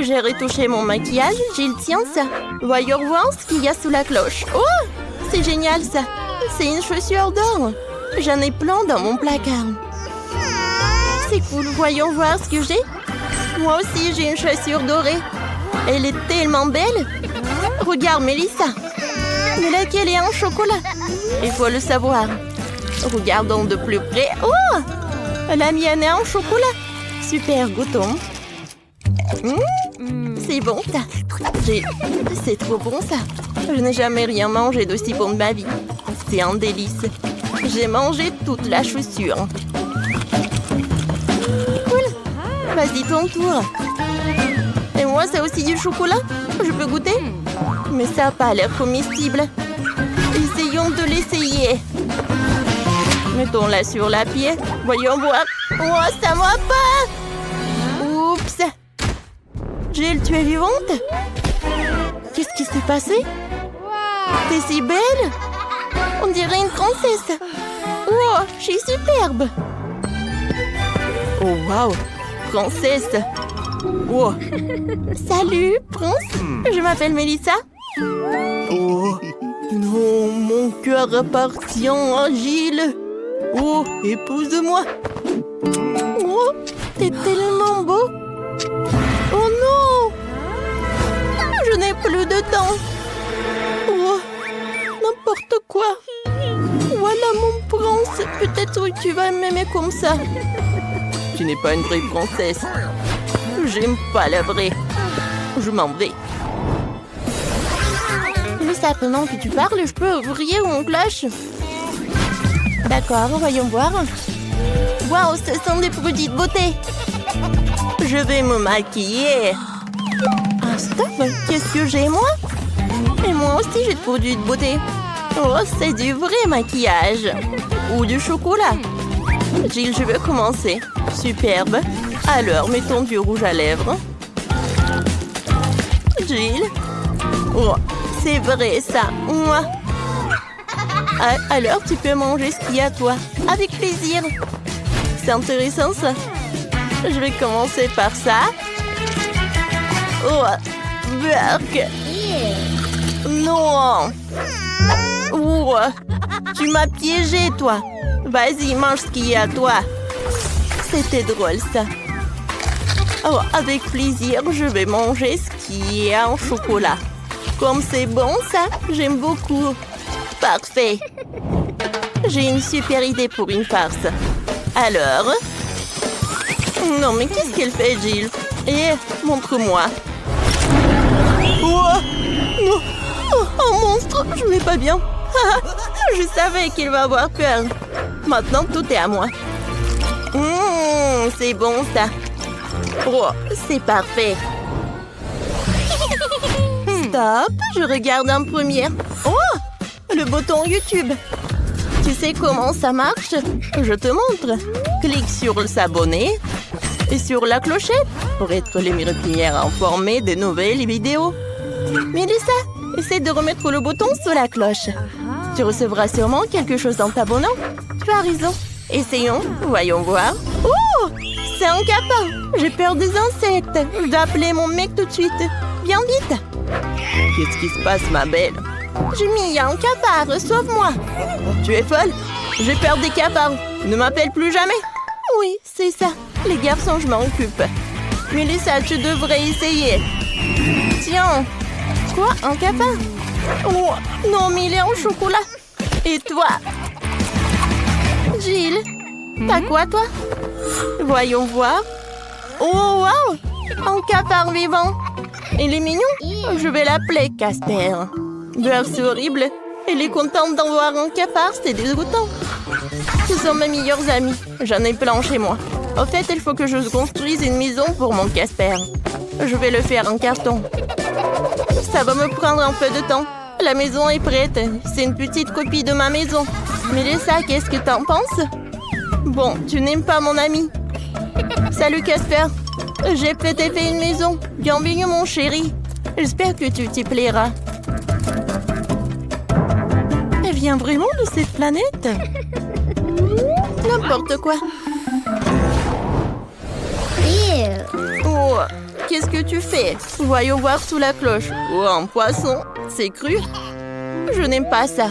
J'ai retouché mon maquillage. Gilles, tiens ça. Voyons voir ce qu'il y a sous la cloche. Oh, c'est génial, ça. C'est une chaussure d'or. J'en ai plein dans mon placard. C'est cool. Voyons voir ce que j'ai. Moi aussi, j'ai une chaussure dorée. Elle est tellement belle. Regarde, Mélissa. Mais laquelle est en chocolat? Il faut le savoir. Regardons de plus près. Oh! La mienne est en chocolat. Super, goûtons. C'est bon, ça. C'est trop bon, ça. Je n'ai jamais rien mangé d'aussi bon de ma vie. C'est un délice. J'ai mangé toute la chaussure. Cool. Vas-y, ton tour. Et moi, c'est aussi du chocolat? Je peux goûter? Mais ça n'a pas l'air comestible. Essayons de l'essayer. Mettons-la sur la pied. Voyons voir. Oh, ça ne va pas! Oups! Gilles, tu es vivante? Qu'est-ce qui s'est passé? T'es si belle! On dirait une princesse. Oh, je suis superbe. Oh, waouh! Princesse! Oh! Salut, prince! Je m'appelle Mélissa. Oh! Non, mon cœur appartient à Gilles. Oh, épouse-moi. Oh, t'es tellement beau. Oh non! Je n'ai plus de temps. Oh, n'importe quoi. Voilà mon prince. Peut-être que tu vas m'aimer comme ça. Tu n'es pas une vraie princesse. J'aime pas la vraie. Je m'en vais. Mais ça, pendant que tu parles, je peux ouvrir mon flash. D'accord, voyons voir. Waouh, ce sont des produits de beauté. Je vais me maquiller. Ah, stop! Qu'est-ce que j'ai, moi? Et moi aussi, j'ai de produits de beauté. Oh, c'est du vrai maquillage. Ou du chocolat. Jill, je veux commencer. Superbe. Alors, mettons du rouge à lèvres. Jill. Oh, c'est vrai, ça. Mouah. Ah, alors, tu peux manger ce qu'il y a à toi. Avec plaisir. C'est intéressant, ça. Je vais commencer par ça. Oh, Burk. Non. Oh, tu m'as piégé, toi. Vas-y, mange ce qu'il y a à toi. C'était drôle, ça. Oh, avec plaisir, je vais manger ce qui est en chocolat. Comme c'est bon, ça, j'aime beaucoup. Parfait. J'ai une super idée pour une farce. Alors... Non, mais qu'est-ce qu'elle fait, Jill? Eh, montre-moi. Oh, non. Oh, un monstre, je vais pas bien. Je savais qu'il va avoir peur. Maintenant, tout est à moi. C'est bon, ça. Oh, c'est parfait. Stop, je regarde en première. Oh, le bouton YouTube. Tu sais comment ça marche? Je te montre. Clique sur s'abonner et sur la clochette pour être les premières informées des nouvelles vidéos. Mélissa, essaie de remettre le bouton sur la cloche. Tu recevras sûrement quelque chose en t'abonnant. Tu as raison. Essayons, voyons voir. Oh, c'est un capin. J'ai peur des insectes. Je dois appeler mon mec tout de suite. Viens vite. Qu'est-ce qui se passe, ma belle? Jimmy, il y a un capard. Sauve-moi. Tu es folle? J'ai peur des cafards. Ne m'appelle plus jamais. Oui, c'est ça. Les garçons, je m'en occupe. Mélissa, tu devrais essayer. Tiens. Quoi? Un capard? Oh, non, mais il est en chocolat. Et toi? Jill, t'as quoi, toi? Voyons voir. Oh, wow! Un capard vivant. Il est mignon. Je vais l'appeler Casper. Bref, c'est horrible. Elle est contente d'en voir un capard, c'est dégoûtant. Ce sont mes meilleurs amis. J'en ai plein chez moi. En fait, il faut que je construise une maison pour mon Casper. Je vais le faire en carton. Ça va me prendre un peu de temps. La maison est prête. C'est une petite copie de ma maison. Mélissa, qu'est-ce que t'en penses? Bon, tu n'aimes pas mon ami. Salut Casper. J'ai peut-être fait une maison. Bienvenue mon chéri. J'espère que tu t'y plairas. Elle vient vraiment de cette planète? N'importe quoi. Oh, qu'est-ce que tu fais? Voyons voir sous la cloche. Oh, un poisson. C'est cru? Je n'aime pas ça.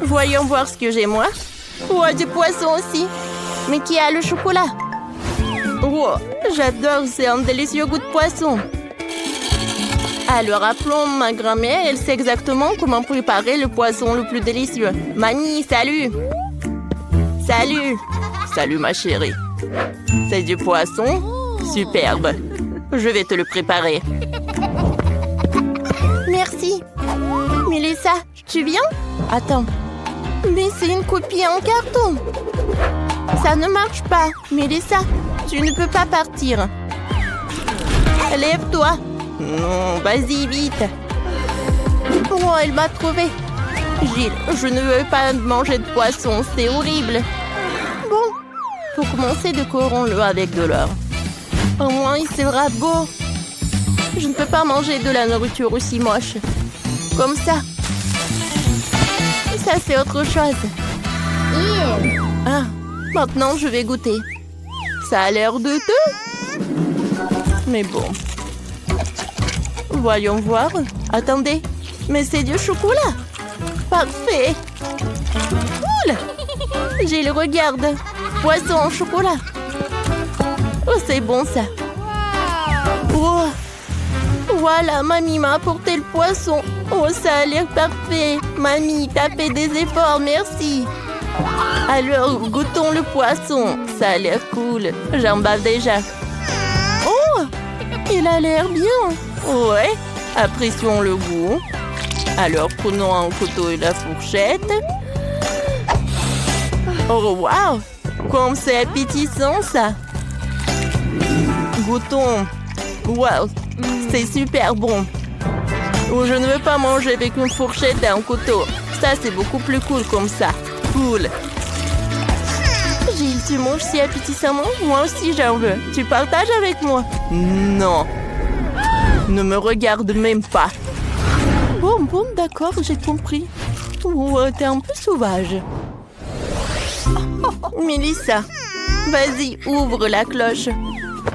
Voyons voir ce que j'ai moi. Oh, du poisson aussi. Mais qui a le chocolat? Oh, j'adore, c'est un délicieux goût de poisson. Alors appelons ma grand-mère, elle sait exactement comment préparer le poisson le plus délicieux. Mamie, salut. Salut. Salut ma chérie. C'est du poisson? Superbe. Je vais te le préparer. Merci. Mélissa, tu viens? Attends. Mais c'est une copie en carton. Ça ne marche pas. Mélissa, tu ne peux pas partir. Lève-toi. Non, vas-y, vite. Oh, elle m'a trouvé. Jill, je ne veux pas manger de poisson, c'est horrible. Bon, pour commencer, décorons-le avec de l'or. Au moins, il sera beau. Je ne peux pas manger de la nourriture aussi moche. Comme ça. Ça, c'est autre chose. Ah, maintenant, je vais goûter. Ça a l'air douteux. Mais bon. Voyons voir. Attendez, mais c'est du chocolat. Parfait. Cool. J'ai le regarde. Poisson en chocolat. Oh, c'est bon ça. Oh. Voilà, mamie m'a apporté le poisson. Oh, ça a l'air parfait. Mamie, t'as fait des efforts, merci. Alors, goûtons le poisson. Ça a l'air cool. J'en bave déjà. Oh, il a l'air bien. Ouais, apprécions le goût. Alors, prenons un couteau et la fourchette. Oh, waouh! Comme c'est appétissant, ça! Goûtons. Waouh, C'est super bon. Oh, je ne veux pas manger avec une fourchette et un couteau. Ça, c'est beaucoup plus cool comme ça. Cool. Gilles, tu manges si appétissamment? Moi aussi, j'en veux. Tu partages avec moi? Non. Ne me regarde même pas. Bon, d'accord, j'ai compris. Oh, t'es un peu sauvage. Mélissa, vas-y, ouvre la cloche.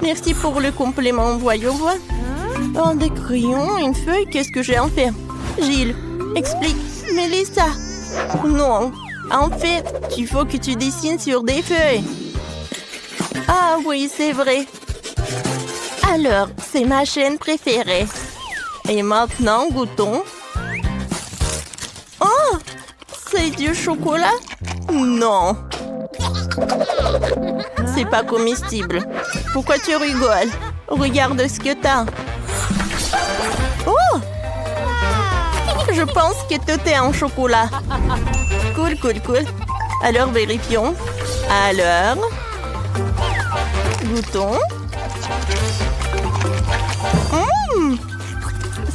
Merci pour le compliment, voyons voir. Oh, des crayons, une feuille, qu'est-ce que j'ai en faire? Gilles, explique. Mélissa. Non, en fait, il faut que tu dessines sur des feuilles. Ah oui, c'est vrai. Alors, c'est ma chaîne préférée. Et maintenant, goûtons. Oh, c'est du chocolat? Non. C'est pas comestible. Pourquoi tu rigoles? Regarde ce que t'as. Oh! Je pense que tout est en chocolat. Cool. Alors, vérifions. Alors, goûtons.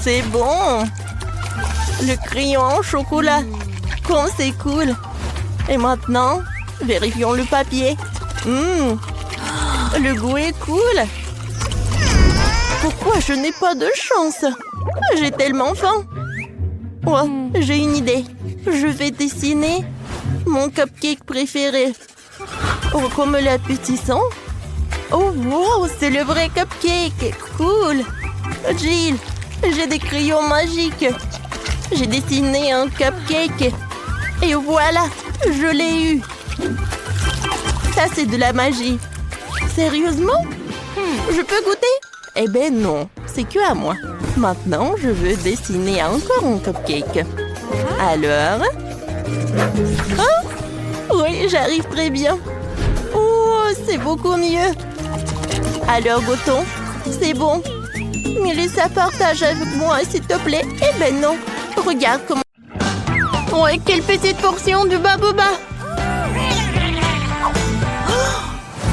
C'est bon. Le crayon en chocolat. Comme c'est cool. Et maintenant, vérifions le papier. Le goût est cool. Pourquoi je n'ai pas de chance? J'ai tellement faim. Oh, j'ai une idée. Je vais dessiner mon cupcake préféré. Oh, comme l'appétissant. Oh, wow, c'est le vrai cupcake. Cool. Gilles, j'ai des crayons magiques. J'ai dessiné un cupcake. Et voilà, je l'ai eu. Ça, c'est de la magie. Sérieusement? Je peux goûter? Eh ben non, c'est que à moi. Maintenant, je veux dessiner encore un cupcake. Alors? Oh, oui, j'arrive très bien. Oh, c'est beaucoup mieux. Alors, goûtons. C'est bon. Mélissa, partage avec moi, s'il te plaît. Eh ben non. Regarde comment... Oh, et quelle petite portion de baboba.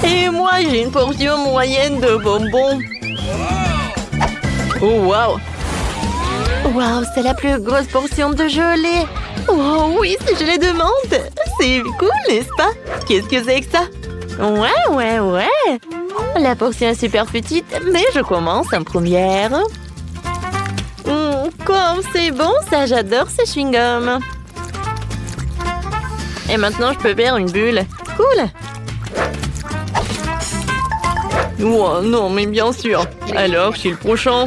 Et moi, j'ai une portion moyenne de bonbons. Oh, wow. Wow, c'est la plus grosse portion de gelée. Oh oui, c'est gelée de menthe. C'est cool, n'est-ce pas? Qu'est-ce que c'est que ça? Ouais. La portion est super petite, mais je commence en première. Comme c'est bon, ça, j'adore ces chewing-gums. Et maintenant, je peux faire une bulle. Cool. Oh, non, mais bien sûr. Alors, chez le prochain.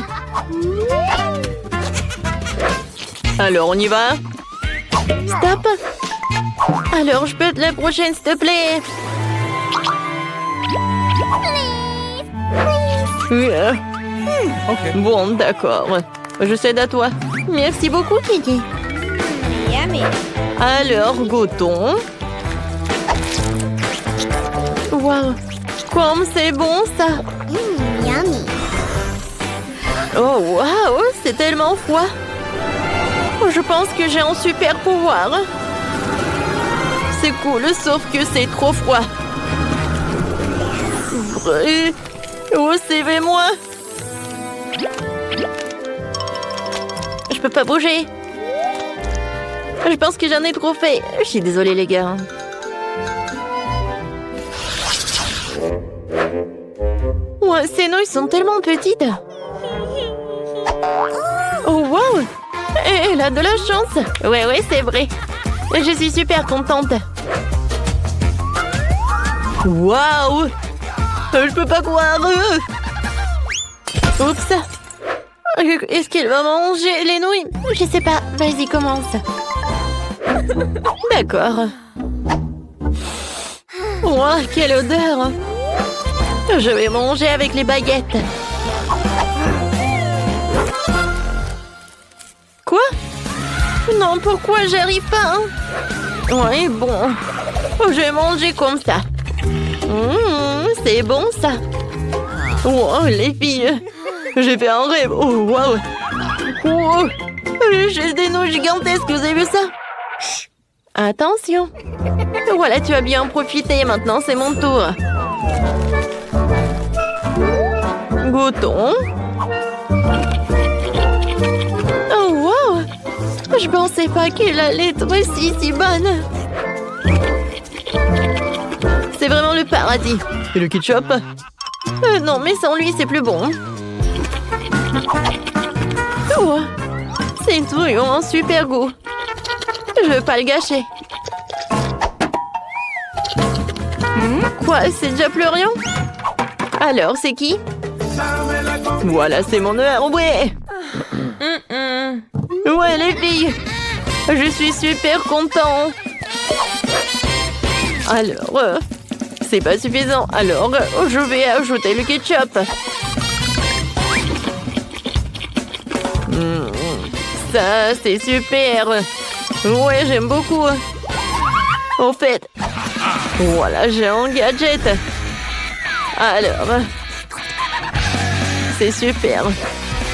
Alors, on y va? Stop. Alors, je peux être la prochaine, s'il te plaît? Okay. Bon, d'accord. Je cède à toi. Merci beaucoup, Kiki. Alors, goûtons. Wow. Comme c'est bon, ça. Oh, wow, c'est tellement froid. Je pense que j'ai un super pouvoir. C'est cool, sauf que c'est trop froid. Vrai. Oh, moi. Je peux pas bouger. Je pense que j'en ai trop fait. Je suis désolée, les gars. Ouais, ces nouilles sont tellement petites. Oh, wow! Elle a de la chance. Ouais, c'est vrai. Je suis super contente. Waouh! Je peux pas croire. Oups. Est-ce qu'elle va manger les nouilles? Je sais pas. Vas-y, commence. D'accord. Wow, quelle odeur! Je vais manger avec les baguettes. Quoi? Non, pourquoi j'arrive pas? Ouais, bon. Je vais manger comme ça. C'est bon, ça. Wow, les filles. J'ai fait un rêve. Oh, wow. Oh, j'ai des nouilles gigantesques. Vous avez vu ça? Chut. Attention. Voilà, tu as bien profité. Maintenant, c'est mon tour. Goûtons. Oh, wow! Je pensais pas qu'elle allait être si bonne. C'est vraiment le paradis. Et le ketchup? Non, mais sans lui, c'est plus bon. Oh, c'est vraiment un super goût. Je veux pas le gâcher. Quoi, c'est déjà plus rien? Alors, c'est qui? Voilà, c'est mon heure, ouais! Ouais, les filles, je suis super content. Alors, c'est pas suffisant. Alors, je vais ajouter le ketchup. Ça, c'est super. Ouais, j'aime beaucoup. En fait, voilà, j'ai un gadget. Alors, c'est super.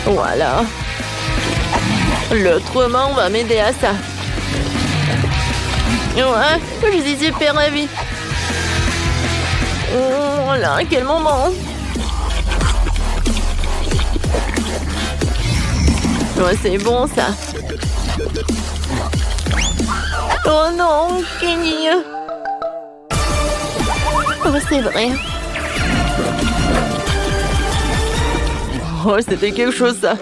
Voilà. L'autre main va m'aider à ça. Ouais, je suis super ravie. Oh là, quel moment. Ouais, c'est bon ça. Oh non, Kenny. Oh, c'est vrai. Oh, c'était quelque chose, ça.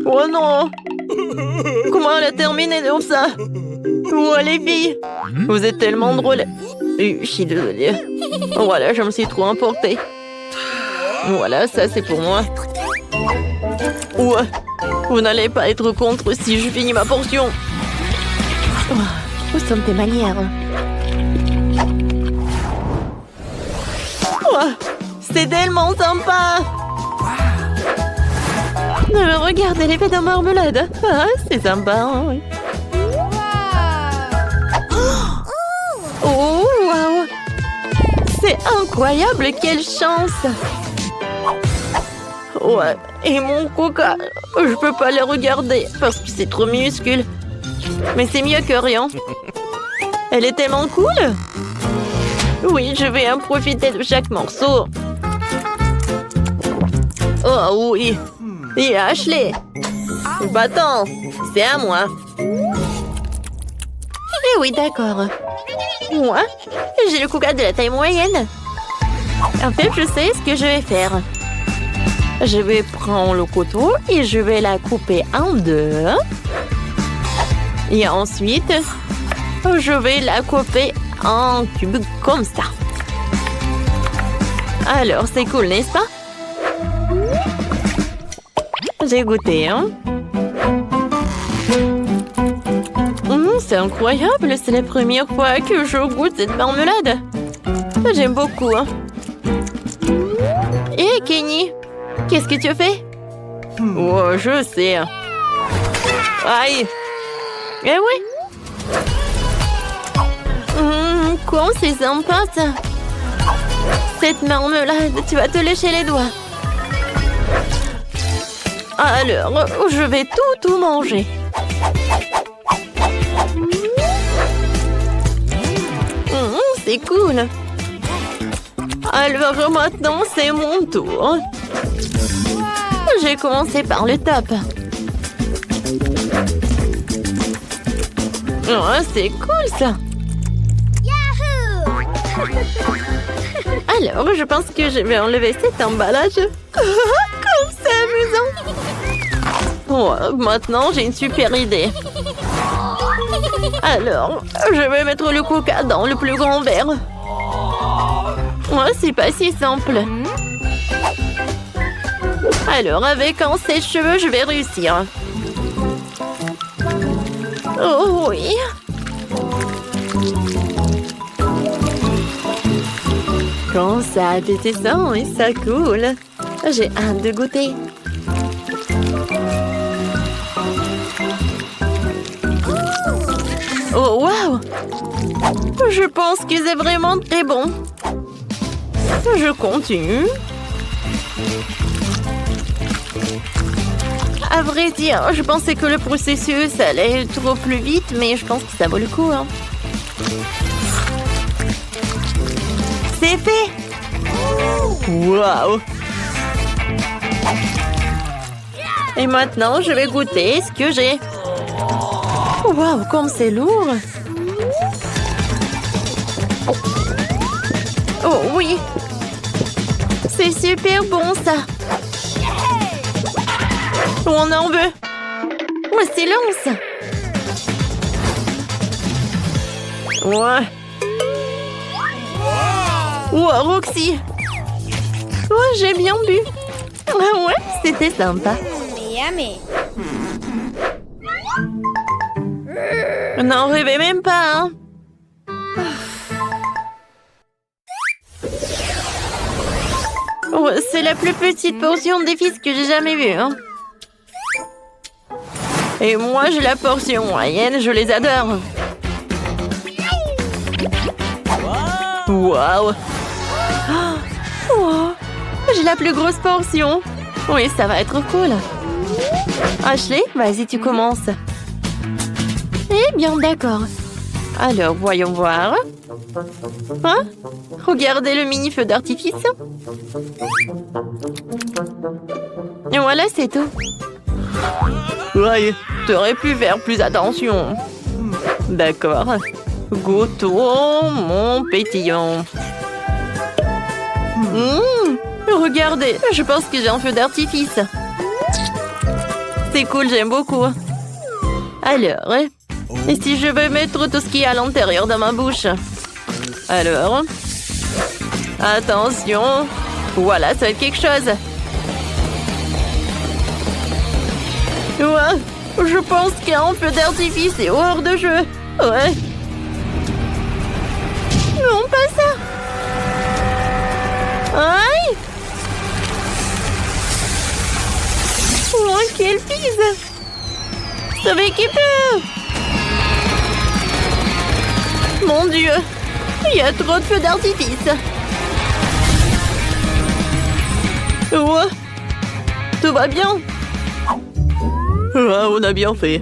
Oh non. Comment elle a terminé comme ça? Oh, les filles. Vous êtes tellement drôles. Je suis désolée. Voilà, je me suis trop emportée. Voilà, ça c'est pour moi. Ouais, vous n'allez pas être contre si je finis ma portion. Oh, où sont tes manières? Oh, c'est tellement sympa. Regardez l'effet de marmelade. Ah, c'est sympa. Hein, oui. Oh, wow. C'est incroyable, quelle chance. Ouais, et mon coca, je peux pas le regarder parce que c'est trop minuscule. Mais c'est mieux que rien. Elle est tellement cool. Oui, je vais en profiter de chaque morceau. Oh oui. Et Ashley. Bâton, c'est à moi. Eh oui, d'accord. Moi, j'ai le coca de la taille moyenne. En fait, je sais ce que je vais faire. Je vais prendre le couteau et je vais la couper en deux. Et ensuite, je vais la couper en cubes comme ça. Alors, c'est cool, n'est-ce pas? J'ai goûté, hein? C'est incroyable, c'est la première fois que je goûte cette marmelade. J'aime beaucoup, hein? Hé, Kenny, qu'est-ce que tu fais? Oh, je sais. Aïe! Eh oui! Quoi, c'est sympa, ça! Cette marmelade, tu vas te lécher les doigts. Alors, je vais tout manger. C'est cool. Alors maintenant, c'est mon tour. J'ai commencé par le top. Oh, c'est cool ça. Alors, je pense que je vais enlever cet emballage. Comme c'est amusant. Oh, maintenant, j'ai une super idée. Alors, je vais mettre le coca dans le plus grand verre. Ouais, c'est pas si simple. Alors, avec un sèche-cheveux, je vais réussir. Oh oui. Quand ça a été ça et ça coule. J'ai hâte de goûter. Oh, waouh! Je pense que c'est vraiment très bon. Je continue. À vrai dire, je pensais que le processus allait trop plus vite, mais je pense que ça vaut le coup. Hein. C'est fait! Waouh! Et maintenant, je vais goûter ce que j'ai. Waouh, comme c'est lourd! Oh oui! C'est super bon, ça! On en veut! Oh, silence! Ouais! Oh, Roxy! Oh, j'ai bien bu! Ah ouais, c'était sympa! Yummy. N'en rêvez même pas, hein? Oh, c'est la plus petite portion des fils que j'ai jamais vue, hein? Et moi, j'ai la portion moyenne, je les adore. Waouh! Oh, j'ai la plus grosse portion. Oui, ça va être cool. Ashley, vas-y, tu commences. Eh bien, d'accord. Alors, voyons voir. Hein? Regardez le mini feu d'artifice. Et voilà, c'est tout. Ouais, t'aurais pu faire plus attention. D'accord. Goûtons mon pétillant. Regardez, je pense que j'ai un feu d'artifice. C'est cool, j'aime beaucoup. Alors, et si je veux mettre tout ce qui est à l'intérieur de ma bouche? Alors, attention. Voilà, ça va être quelque chose. Ouais, je pense qu'un feu d'artifice est hors de jeu. Ouais. Non, pas ça. Aïe. Oh, quelle pise. Sauvez qui peut. Mon Dieu, il y a trop de feux d'artifice. Oh, tout va bien. Ah, on a bien fait.